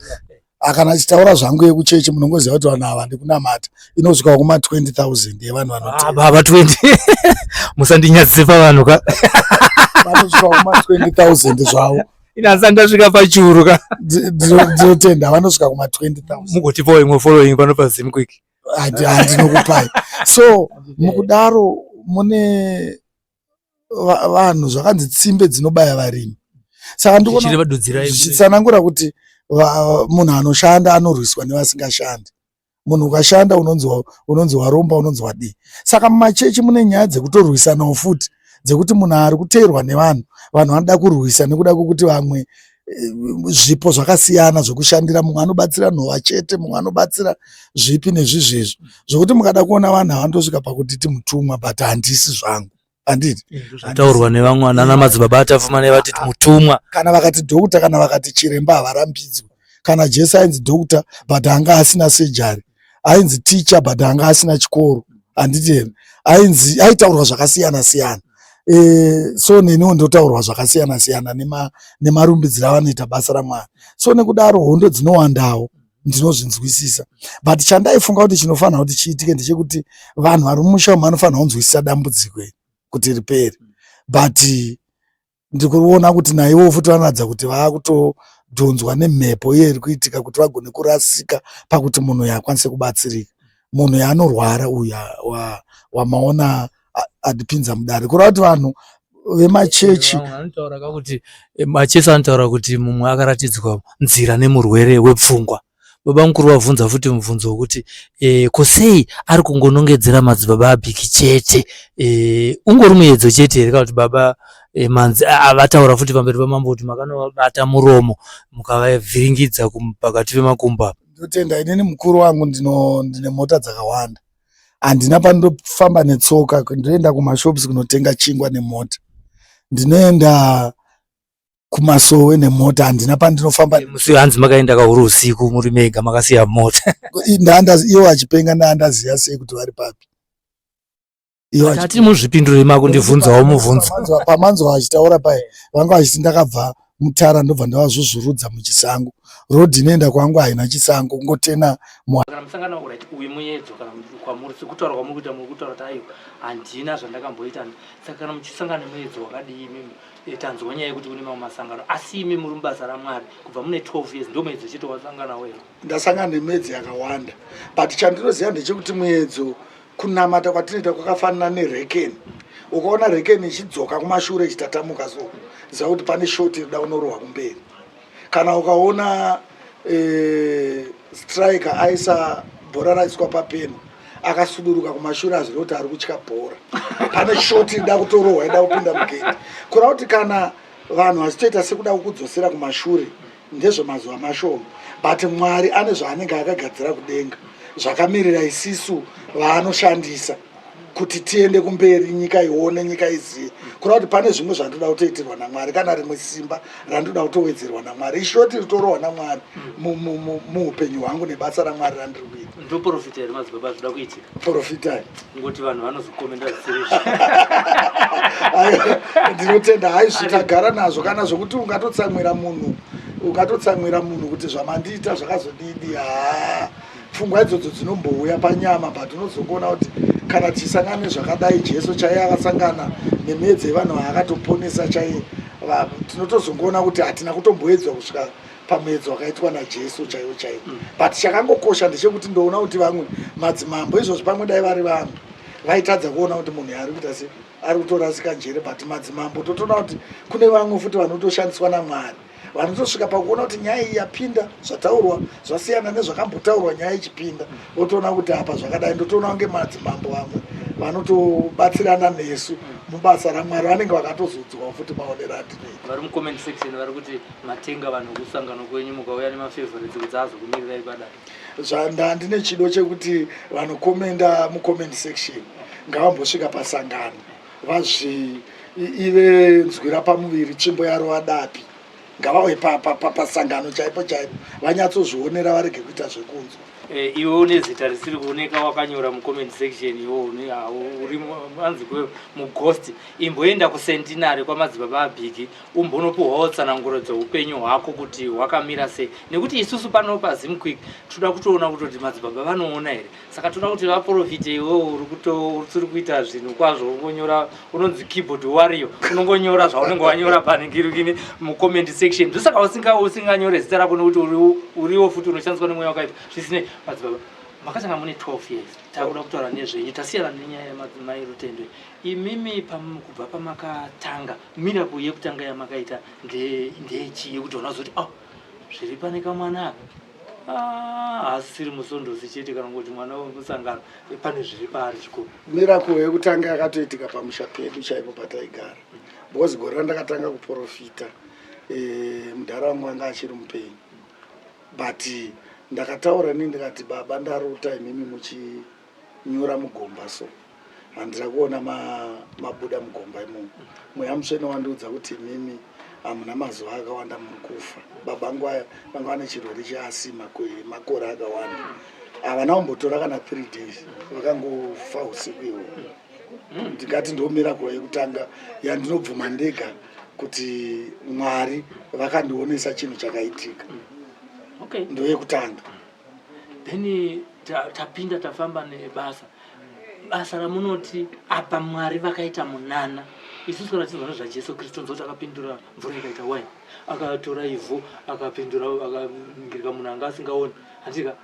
Kana chitaura zvangu yekuchechi munongoziva kuti vanhu ava ndikunamata inosvika kuma 20,000 yevanhu vanotevera. Baba 20 musandinyadzise pavanhu ka. Vanosvika kuma 20,000 zvavo. Inasa ndasvika pachiuru ka. Ndinotenda vanosvika kuma 20,000. Mugotipawo imwe following pano paZimquick. Handinokupai. So mukudaro mune vanhu zvakanzi tsimbe dzinobaya varimi. Saka ndikuona zvichitsanangura kuti munhu anoshanda anorwiswa nevasingashandi. Munhu ukashanda unonzi waromba, unonzi wadii. Saka mumachechi mune nyaya dzekutorwisanawo futi, dzekuti munhu ari kuteerwa nevanhu, vanhu vanoda kurwisa nekuda kwekuti vamwe zvipo zvakasiyana zvokushandira. Mumwe anobatsira nhova chete, mumwe anobatsira zvipi nezvizvezvo, zvokuti mukada kuona vanhu havandosvika pakuti timutumwa, but handisi zvangu. Handiti zvataurwa nevamwe ana madzibaba atafumane vatiti mutumwa. Kana vakati dhokota, kana vakati chiremba havarambidzwi. Kana Jesu ainzi dhokota but anga asina sejari, ainzi teacher but anga asina chikoro. Handiti aitaurwa zvakasiyana siyana. So neniwo ndotaurwa zvakasiyana siyana nemarumbidziro avanoita basa raMwari. So nekudaro hondo dzinowandawo ndinozvinzwisisa, but chandaifunga kuti chinofanira kuti chiitike ndechekuti vanhu vari mumusha umu vanofanira kunzwisisa dambudziko kuti ripere. But ndikuona kuti naivo futi vanoratidza kuti vaakutodhonzwa nemhepo iye iri kuitika kuti vagone kurasika pakuti munhu akwanise kubatsirika. Munhu yaanorwara uyu wamaona adipinza mudare, kureva kuti vanhu vemachechi anotaura kuti machechi anotaura kuti mumwe akaratidzwa nzira nemurwere wepfungwa. Baba mukuru vabvunza futi mubvunzo wekuti kosei ari kungonongedzera madzibaba abhiki chete, ungori muedzo chete here kana kuti baba manzi avataura futi pamberi pamambo kuti makanobata muromo mukavavhiringidza pakati pemakumbo apa? Ndotenda inini mukuru wangu ndine mota dzakawanda, handina pandofamba netsoka, ndinoenda kumashops kunotenga chingwa nemota, ndinoenda kumasowe nemota, handina pandinofamba. Musi hanzi makaenda kahuru usiku muri mega makasiya mota. Iwo achipenga ndaandaziva sei kuti vari papi. Tati muzvipindure makundibvunzawo mubvunzo. Pamanzo vachitaura pai vanga vachiti ndakabva Mutara ndobva ndavazvuzvurudza muchisango. Road inoenda kwangu haina chisango, kungotena kana musangana uraiti uyu muyedzo kana kwamuri sekutaura kwamuri kuita muri kutaura kuti aiwa handina zvandakamboita. Saka kana muchisangana muyedzo wakadii imimi tanzwa nyaya yekuti kune mamwe masangano, asi imi muri mubasa raMwari kubva mune 12 years ndo muyedzo chete wasangana wewe? Ndasangana nemedzi yakawanda, but chandinoziva ndechekuti muyedzo kunamata kwatinoita kwakafanana nerekeni. Ukaona rekeni ichidzoka kumashure ichitatamuka so ziva kuti pane shoti inoda kunorohwa kumberi. Kana ukaona striker aisa bhora raiswa papeni akasuduruka kumashure azviri kuti ari kutya bhora, pane shoti inoda kutorohwa inoda kupinda mugeti. Kureva kuti kana vanhu vachitoita sekuda kukudzosera kumashure ndezvemazuva mashoma, but Mwari ane zvaanenge akagadzira kudenga zvakamirira isisu vaanoshandisa kuti tiende kumberi, nyika ione, nyika izive. Kureva kuti pane zvimwe zvandoda kutoitirwa naMwari, kana rimwe simba randoda kutowedzerwa naMwari. Ishoti ritorohwa naMwari muupenyu hwangu nebasa raMwari randiri kuita. Ndo profita here madzibaba zvinoda kuitika? Profita ngoti vanhu vanozokomenda zvisiri ndinotenda hai zvitagara nazvo kana zvokuti ungatotsamwira munhu kuti zvamandiita zvakazodidi pfungwa idzodzo dzinombouya panyama but unozongoona kuti kana tichisangana nezvakadai Jesu chaiye akasangana nemedzi yevanhu vaakatoponesa chaiye tinotozongoona kuti hatina kutomboedzwa kusvika pamedzo wakaitwa naJesu chaiwo but chakangokosha ndechekuti ndoona kuti vamwe madzimambo izvozvi pamwe dai vari vamwe vaitadza kuona kuti munhu ari kuita sei ari kutorasika njere but madzimambo totoona kuti kune vamwe futi vanotoshandiswa naMwari vanotosvika pakuona kuti nyaya iyi yapinda zvataurwa zvasiyana nezvakambotaurwa nyaya ichipinda otoona kuti apa zvakadai ndotoona kunge madzimambo vamwe vanotobatsirana nesu mubasa raMwari vanenge vakatozodzwa futi maonero atinoita. Vari mucomment section vari kuti matenga vanhu kusangano kwenyu mukauya nemafavorites kuti azokumirirai padare. Zvanda ndine chido chekuti vanokomenda mucomment section ngavambosvika pasangano vazviive nzwira pamuviri tsvimbo yaro vadapi ngavauye pasangano chaipo vanyatsozvionera varege kuita zvekunzwa. Iwe une zita risiri kuoneka wakanyora mucomment section iwo uri anzi mughost imboenda kusentinary kwamadzibaba abhigi umbonopuhwawo tsananguro dzeupenyu hwako kuti hwakamira sei nekuti isusu pano paZimquick toda kutoona kuti madzibaba vanoona here saka toda kuti vaprofite iwewo uri kuita zvinhu kwazvo ungonyora unonzi keyboard warrior unongonyora zvaunenge wanyora paningirikini mucomment section ndosaka usinganyore zita rako nekuti uriwo futi unoshandiswa nemweya wakaipa zvisine madzibaba makatanga mune 12 years takuda kutaura nezvenyu tasiyana nenyaya yemadzimai Rutendo imimi kubva pamakatanga miracle yekutanga yamakaita ndechii kuti unazoti zviri pane kamwana apa asiri musondosi chete kana kuti mwana wemusangano pane zviri paari chikuru. Miracle yekutanga yakatoitika pamusha pedu chaipo pataigara because gore randakatanga kuprofita mudhara wangu anga achiri mupenyu but ndakataura ndikati baba ndarota imimi muchinyora mugomba so handira kuona mabuda mugomba imomo mweya mutsvene wandiudza kuti imimi hamuna mazuva akawanda muri kufa baba vangu vane chirwere cheasima kwemakore akawanda havana kumbotora kana 3 days vakangofa usiku ihwo ndingati ndo miracle yekutanga yandinobvuma ndega kuti Mwari vakandionesa chinhu chakaitika. Okay. Ndo yekutanga. Then tapinda tafamba nebasa ramunoti apa Mwari vakaita munana isusu kana tinzwa zvaJesu Kristu nzoti akapindura mvura ikaita wine akatora ivhu akapindura akangirika munhu anga asingaoni handika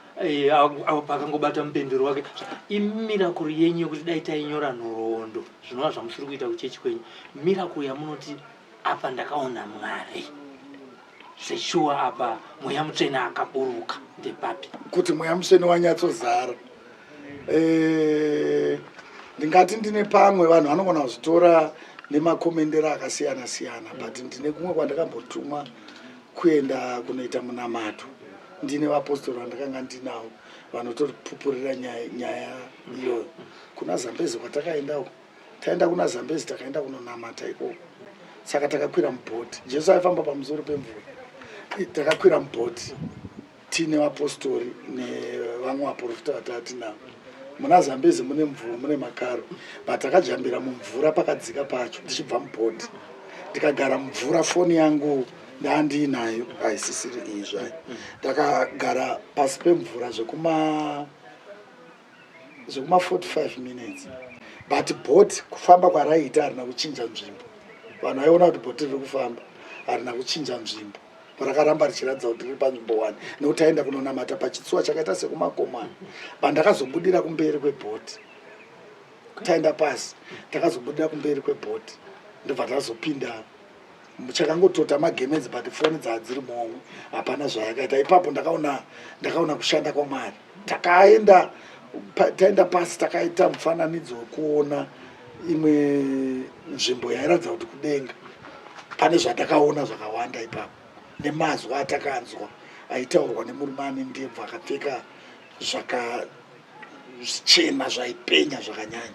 pakangobata mupendero wake imiracle yenyu yekuti dai tainyora nhoroondo zvinova zvamusiri kuita kuchechi kwenyu miracle yamunoti apa ndakaona Mwari seshuwa apa mweya mutsvene akaburuka ndepapi kuti mweya mutsvene wanyatsozara ndingati ndine pamwe vanhu vanogona kuzvitora nemakomendero akasiyana siyana but ndine kumwe kwandakambotumwa kuenda kunoita munamato ndine vapostori vandakanga ndinawo vanotopupurira nyaya iyoyo kuna Zambezi kwatakaendawo taenda kuna Zambezi takaenda kunonamata ikoko saka takakwira mubhoti Jesu aifamba pamusoro pemvura takakwira mubhoti tine vapostori nevamwe vaprofita vatatu navo muna Zambezi mune mvura mune makaro but takajambira mumvura pakadzika pacho tichibva mubhoti tikagara mumvura foni yangu ndaandinayo aisisiri izvai takagara pasi pemvura zvekuma 45 minutes but bhoti kufamba kwaraiita harina kuchinja nzvimbo vanhu vaiona kuti bhoti riri kufamba harina kuchinja nzvimbo rakaramba richiratidza kuti riri panzvimbo 1 nekuti taenda kunonamata pachitsuwa chakaita sekumakomana pandakazobudira kumberi kwebhoti taenda pasi takazobudira kumberi kwebhoti ndobva tazopinda chakangotota magemedzi but foni dzadziri momwe hapana zvayakaita ipapo ndakaona kushanda kwaMwari taenda pasi takaita mufananidzo wekuona imwe nzvimbo yairatidza kuti kudenga pane zvatakaona zvakawanda ipapo nemazwi atakanzwa aitaurwa nemurume ane ndebvu akapfeka zvichena zvaipenya zvakanyanya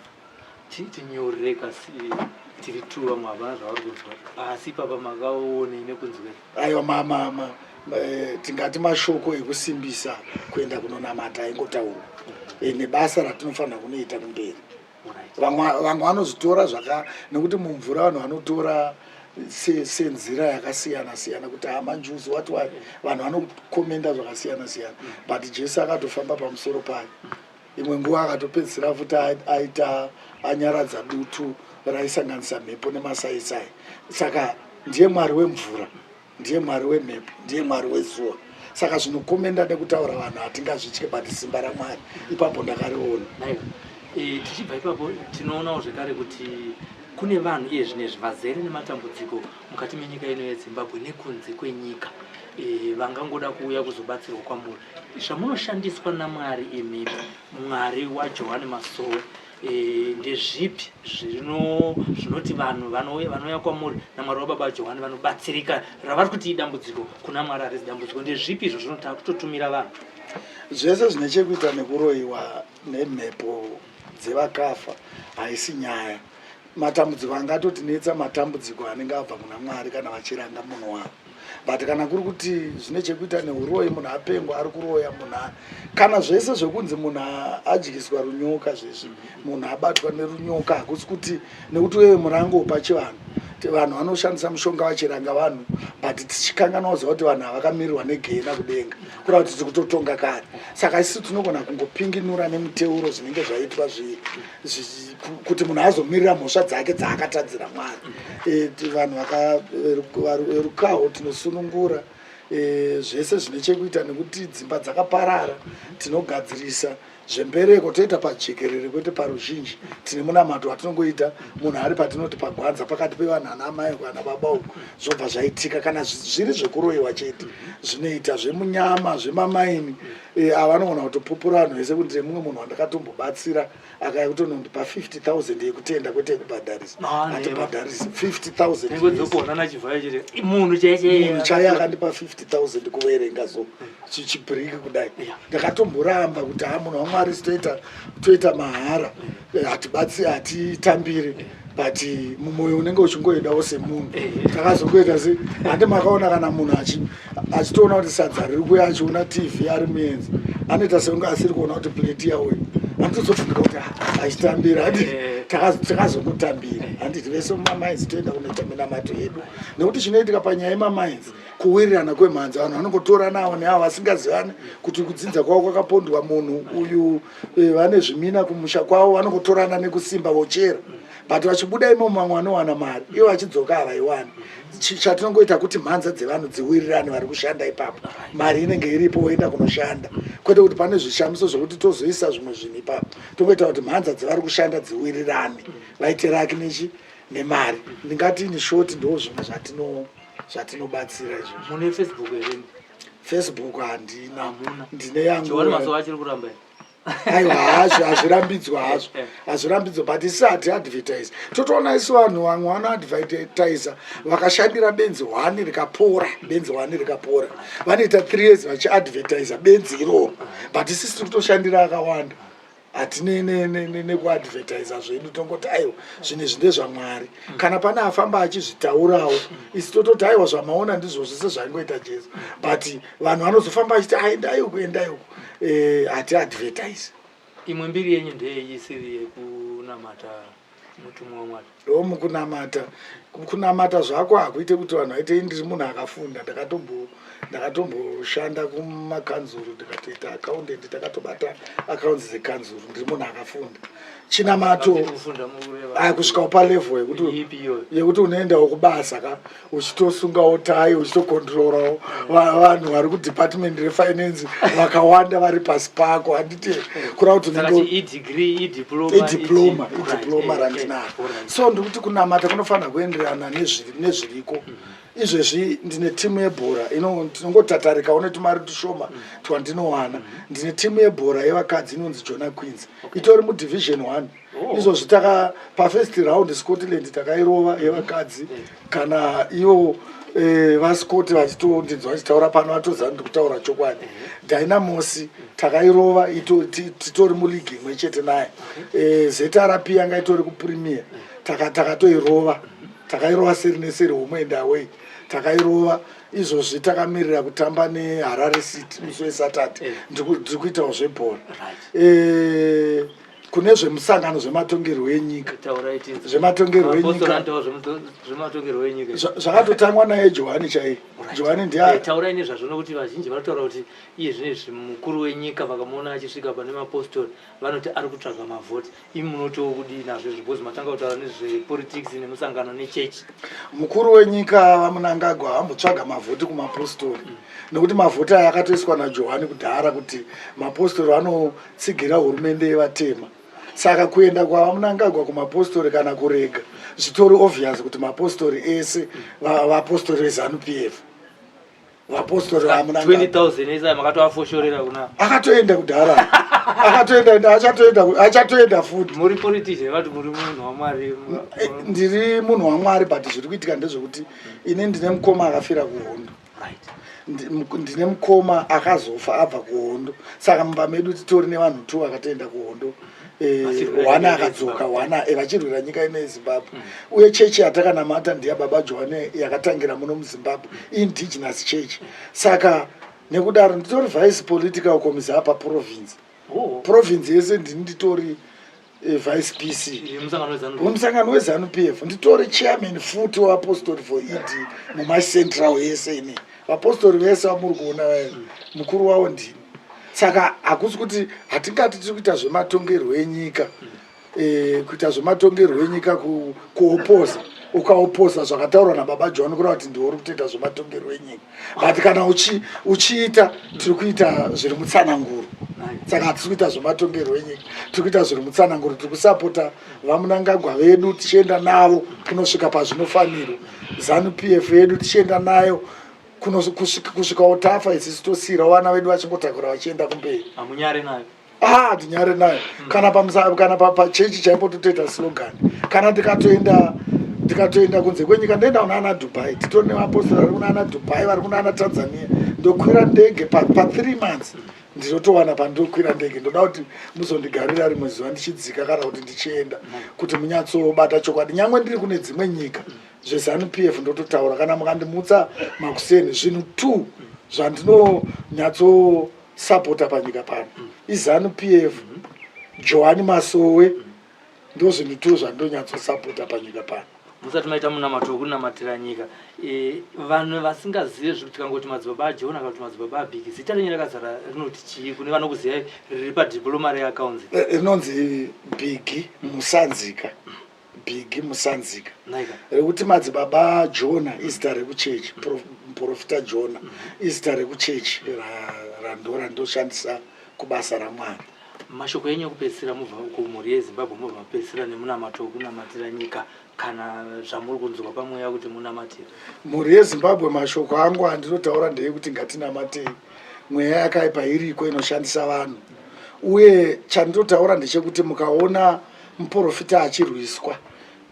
tinyorere kasi tiri tu vamwe havana zvavari kunzwa asi papa makaonei nekunzwei aiwa tingati mashoko ekusimbisa kuenda kunonamata aingotaurwa nebasa ratinofanira kunoita kumberi. vamwe vanozvitora nekuti mumvura vanhu vanotora senzira yakasiyana-siyana kuti hamanjuzi wati vanhu vanokomenda zvakasiyana-siyana but Jesu akatofamba pamusoro payo. Imwe nguva akatopedzisira futi aita anyaradza dutu raisanganisa mhepo nemasaisai. Saka ndiye Mwari wemvura, ndiye Mwari wemhepo, ndiye Mwari wezuva. Saka zvinokomenda nekutaura vanhu hatingazvitye but simba raMwari ipapo ndakariona. Tichibva ipapo tinoonawo zvekare kuti kune vanhu iye zvinezvi vazere nematambudziko mukati menyika ino yeZimbabwe nekunze kwenyika vangangoda kuuya kuzobatsirwa kwamuri. Zvamunoshandiswa naMwari imimi, Mwari waJohani Masowe, ndezvipi zvinoti vanhu vanouya kwamuri naMwari wababa Johani vanobatsirika ravari kuti idambudziko kuna Mwari arizi dambudziko? Ndezvipi izvo zvinotaka kutotumira vanhu? Zvese zvine chekuita nekuroyiwa nemhepo dzevakafa haisi nyaya. Matambudziko angatotinetsa matambudziko anenge abva kuna Mwari kana vachiranga munhu wavo. But kana kuri kuti zvine chekuita neuroyi munhu apengwa ari kuroya munhu kana zvese zvekunzi munhu adyiswa runyoka zvezvi munhu abatwa nerunyoka hakusi kuti nekuti wewe murangopa chivanhu vanhu vanoshandisa mushonga vachiranga vanhu but tichikanganwa kuziva kuti vanhu havakamirirwa negehena kudenga kureva kuti tiri kutotonga kare. Saka isi tinogona kungopinginura nemiteuro zvinenge zvaitwa kuti munhu azomirira mhosva dzake dzaakatadzira Mwari. Vanhu vakarukawo tinosunungura zvese zvine chekuita nekuti dzimba dzakaparara tinogadzirisa zvembereko toita pajekerere kwete paruzhinji. Tine munamato watinongoita munhu ari patinoti pagwanza pakati pevanhu ana amai kana baba uko zvobva zvaitika. Kana zviri zvekuroyiwa chete zvinoita zvemunyama zvemamaini avanogona kutopupura vanhu vese kuti mumwe munhu wandakatombobatsira akakutonondipa 50,000 yekutenda kwete kubhadharisa atibhadharisi 50,000 munhu chaiye akandipa 50,000 kuverenga so chichibhiriki kudai. Ndakatomboramba kuti munhu waMwari toita mahara hatitambire but mumwoyo unenge uchingoedawo semunhu. Takazongoita se handi makaona kana munhu achitoona kuti sadza riri kuya achiona TV ari muenzi anoita sekunge asiri kuona kuti plate yawo handitozofunga kuti achitambira takazomutambira. Handiti vese mumamainzi toenda kunoita minamato yedu nekuti zvinoitika panyaya yemamainzi kuwirirana kwemhanza vanhu vanongotora nawo neavo vasingazivani kuti kudzinza kwavo kwakapondwa munhu uyu vane zvimina kumusha kwavo vanongotorana nekusimba vochera but vachibuda imomo mamwe vanowana mari ivo vachidzoka havaiwani. Chatinongoita kuti mhanza dzevanhu dziwirirane vari kushanda ipapo mari inenge iripo woenda kunoshanda kwete kuti pane zvishamiso zvokuti tozoisa zvimwe zvinhu ipapo. Tongoita kuti mhanza dzevari kushanda dziwirirane vaite raki nemari. Ndingati ini shoti ndo zvimwe zvatinobatsira izvozvo. Mune Facebook here? Facebook handina, ndine yangu. Masowe achiri kuramba here? Aiwa hazvirambidzwa but isati advertise. Totoona isi vanhu vamwe vanoadvertisa vakashandira benzi 1 rikapora vanoita 3 years vachiadvertisa benzi iroro but isi tiri kutoshandira akawanda. Hatine nekuadvertisa zvedu tongoti aiwa zvinezvi ndezvaMwari. Kana pane afamba achizvitaurawo isi tototi aiwa zvamaona ndizvo zvese zvaingoita Jesu but vanhu vanozofamba achiti endai uko hatiadvertise. Imwe mbiri yenyu ndeyeisiri yekunamata mutumwa waMwari? Kunamata zvako hakuite kuti vanhu vaite. Ndiri munhu akafunda ndakatomboshanda kumakanzuru ndikatoita accountant takatobata accounts dzekanzuru. Ndiri munhu akafunda chinamato kusvikawo palevel yekuti unoendawo kubasa uchitosungawo tai uchitokontrorawo vanhu vari kudepartment refinance vakawanda vari pasi pako. Handiti kurava kuti idiploma randinaro. So ndikuti kunamata kunofanira kuenderana nezviriko. Izvezvi ndine timu yebhora tinongotatarikawo netumari tushoma twandinowana. Ndine timu yebhora yevakadzi inonzi Jona Queens itori mudivision 1. Izvozvi pafirst round Scotland takairova yevakadzi kana ivo vaScott vachitondinzwa vachitaura pano vatoziva ndiri kutaura chokwadi. Dynamos takairova titori muligi imwe chete naye. ZRP yanga itori kupremier takatoirova seri neseri home and away takairova. Izvozvi takamirira kutamba neHarare City musi weSaturday ndiri kuitawo zvebhora. kune zvemusangano zvematongerwo enyika zvematongerwo enyika zvakatotangwa naye Johani chaiye. Johani ndiye taurai nezvazvo nokuti vazhinji vanotaura kuti iye zvinezvi mukuru wenyika vakamuona achisvika pane mapostori vanoti ari kutsvaga mavhoti. Imi munotiwo kudii nazvo because matanga kutaura nezvepolitics nemusangano nechechi. Mukuru wenyika vaMunangagwa haambotsvaga mavhoti kumapostori nekuti mavhoti aya akatoiswa naJohani kudhara kuti mapostori vanotsigira hurumende yevatema. Saka kuenda kwaVaMunangagwa kumapostori kana kurega zvitori obvious kuti mapostori ese vapostori veZANU-PF. Vapostori vaMunangagwa 20,000 esa makatoafoshorera kuna akatoenda kudhara. Achatoenda futi. Muri politician vati muri munhu waMwari. Ndiri munhu waMwari but zviri kuitika ndezvekuti ine ndine mukoma akafira kuhondo. Ndine mukoma akazofa abva kuhondo. Saka mumba medu titori nevanhu 2 vakatoenda kuhondo. Wana akadzoka wana vachirwira nyika ine yeZimbabwe. Uye chechi yatakanamata ndiya baba Johani yakatangira muno muZimbabwe, indigenous church. Saka nekudaro nditori vice political commissar paprovince. Province yese nditori vice PC musangano weZANU-PF. Nditori chairman futi waapostoli for ED mumacentral yese ine. Vapostoli vese vamuri kuona mukuru wavo ndini. Saka hakusi kuti hatingati tiri kuita zvematongerwo enyika. Kuita zvematongerwo enyika kuopoza. Ukaopoza zvakataurwa nababa John kureva kuti ndiwo uri kutoita zvematongerwo enyika. But kana uchiita tiri kuita zviri mutsananguro. Saka hatisi kuita zvematongerwo enyika. Tiri kuita zviri mutsananguro. Tiri kusapota vaMunangagwa vedu tichienda navo kunosvika pazvinofanirwa. ZANU-PF yedu tichienda nayo kusvika utafa isisi tosira vana vedu vachingotakura vachienda kumberi. Hamunyare nayo. Tinyare nayo. Kana pachechi chaipo totoita slogan. Kana tikatoenda kunze kwenyika ndoenda kunana Dubai. Titori nevapostori vari kunana Dubai, vari kunana Tanzania. Ndokwira ndege pa 3 months. Ndizotowana pandokwira ndege. Ndoda kuti muzondigarira rimwe zuva ndichidzika kana kuti ndichienda kuti munyatsobata chokwadi. Nyangwe ndiri kune dzimwe nyika zveZANU-PF ndototaura kana mukandimutsa Makuseni zvinhu 2 zvandinonyatsosapota panyika pano iZANU-PF, Johani Masowe, ndo zvinhu 2 zvandinonyatsosapota panyika pano. Musati maita munamato wokunamatira nyika, vanhu vasingazive zviri tikangoti madzibaba aJohn kana kuti madzibaba aBig, zita renyu rakazara rinoti chii kune vanokuziva riri padiplomary accounts? Rinonzi Big Musanzika. Big Musanzika. Rekuti madzibaba Jona izita rekuchechi, Profita Jona izita rekuchechi randoshandisa kubasa raMwari. Mashoko enyu ekupedzisira mubva kumhuri yeZimbabwe mubva mapedzisira nemunamato wokunamatira nyika kana zvamuri kunzwa pamweya kuti munamatira? Mhuri yeZimbabwe mashoko angu andinotaura ndeyekuti ngatinamatei. Mweya yakaipa iriko inoshandisa vanhu. Uye chandinotaura ndechekuti mukaona muprofita achirwiswa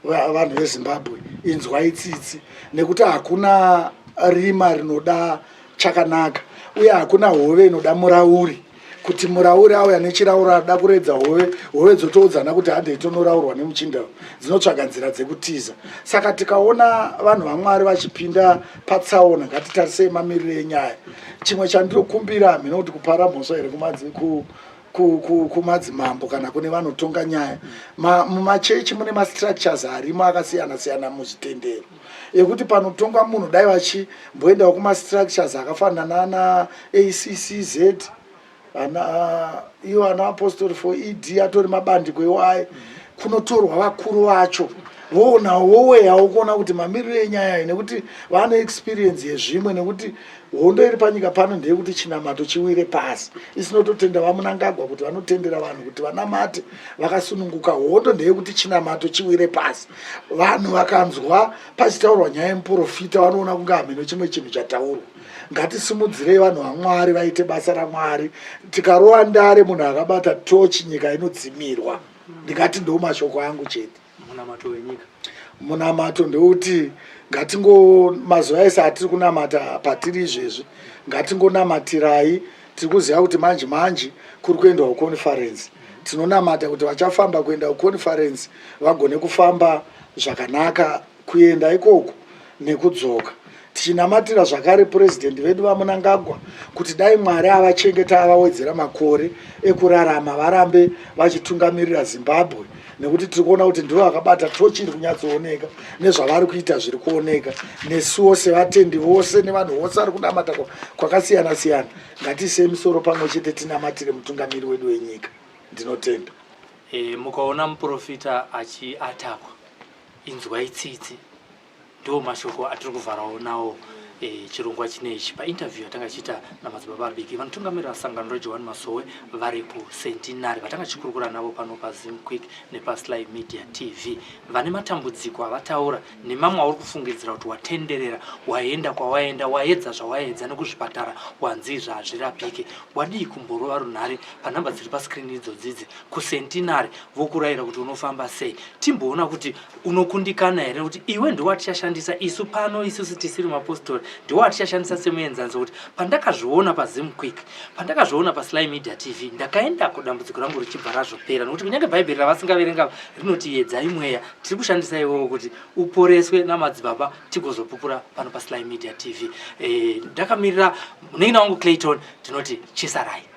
vanhu veZimbabwe inzwai tsitsi nekuti hakuna rima rinoda chakanaka uye hakuna hove inoda murauri. Kuti murauri auya nechirauro ada kuredza hove dzotoudzana kuti hande itonoraurwa nemuchinda dzinotsvaga nzira dzekutiza. Saka tikaona vanhu vaMwari vachipinda patsaona ngatitarisei mamiriro enyaya. Chimwe chandinokumbira hamene kuti kupara mhosva here kumadzimambo kana kune vanotonga nyaya. Mumachechi mune mastructures arimo akasiyana siyana muzvitendero ekuti panotonga munhu dai vachimboendawo kumastructures akafanana naACCZ iwo ana Apostle for ED atori mabandiko iwaye kunotorwa vakuru vacho voweyawo kuona kuti mamiriro enyaya nekuti vane experience yezvimwe nekuti hondo iri panyika pano ndeyekuti chinamato chiwire pasi. Isinototenda vaMunangagwa kuti vanotendera vanhu kuti vanamate vakasununguka. Hondo ndeyekuti chinamato chiwire pasi. Vanhu vakanzwa pachitaurwa nyaya yemuprofita vanoona kunge hameno chimwe chinhu chataurwa. Ngatisimudzirei vanhu vaMwari vaite basa raMwari. Tikarova ndare munhu akabata tochi nyika inodzimirwa. Ndingati ndo mashoko angu chete. Munamato wenyika. Munamato ndeuti mazuva ese atiri kunamata patiri izvezvi ngatingonamatirai. Tiri kuziva kuti manje kuri kuenda kuconference. Tinonamata kuti vachafamba kuenda kuconference vagone kufamba zvakanaka kuenda ikoko nekudzoka. tichinamatira zvakare president vedu vaMunangagwa kuti dai Mwari avachengeta avawedzera makore ekurarama varambe vachitungamirira Zimbabwe, nekuti tiri kuona kuti ndivo vakabata tochi iri kunyatsooneka nezvavari kuita zviri kuoneka, nesuwo sevatendi vose nevanhu vose vari kunamata kwakasiyana siyana. Ngatiisei misoro pamwe chete tinamatire mutungamiri wedu wenyika. Ndinotenda. Mukaona muprofita achiatakwa, inzwai tsitsi, ndo mashoko atiri kuvharawo nawo chirongwa chinechi. Painterview yatanga chiita namadzibaba vabiki vanotungamirira sangano reJohn Masowe vari kuCentenary, vatanga chikurukura navo pano paZimquick nepaSly Media TV. Vane matambudziko avataura nemamwe auri kufungidzira kuti watenderera, waenda kwawaenda, waedza zvawaedza nekuzvipatara, wanzi zvazvirapike, wadii kumborova runhare panhamba dziri paskrini idzodzidzi kuCentenary, vokurayira kuti unofamba sei. Timboona kuti unokundikana here kuti iwe ndowatichashandisa isu pano, isusu tisiri mapostori ndowatichashandisa semuenzanzo, kuti pandakazviona paZimquick, pandakazviona paSly Media TV, ndakaenda kudambudziko rangu richibva razvopera, nokuti kunyange bhaibheri ravasingaverenga rinoti edzai mweya, tiri kushandisa iwowo kuti uporeswe namadzibaba tigozopupura pano paSly Media TV. Ndakamirira munengina wangu Clayton, ndinoti chisarai.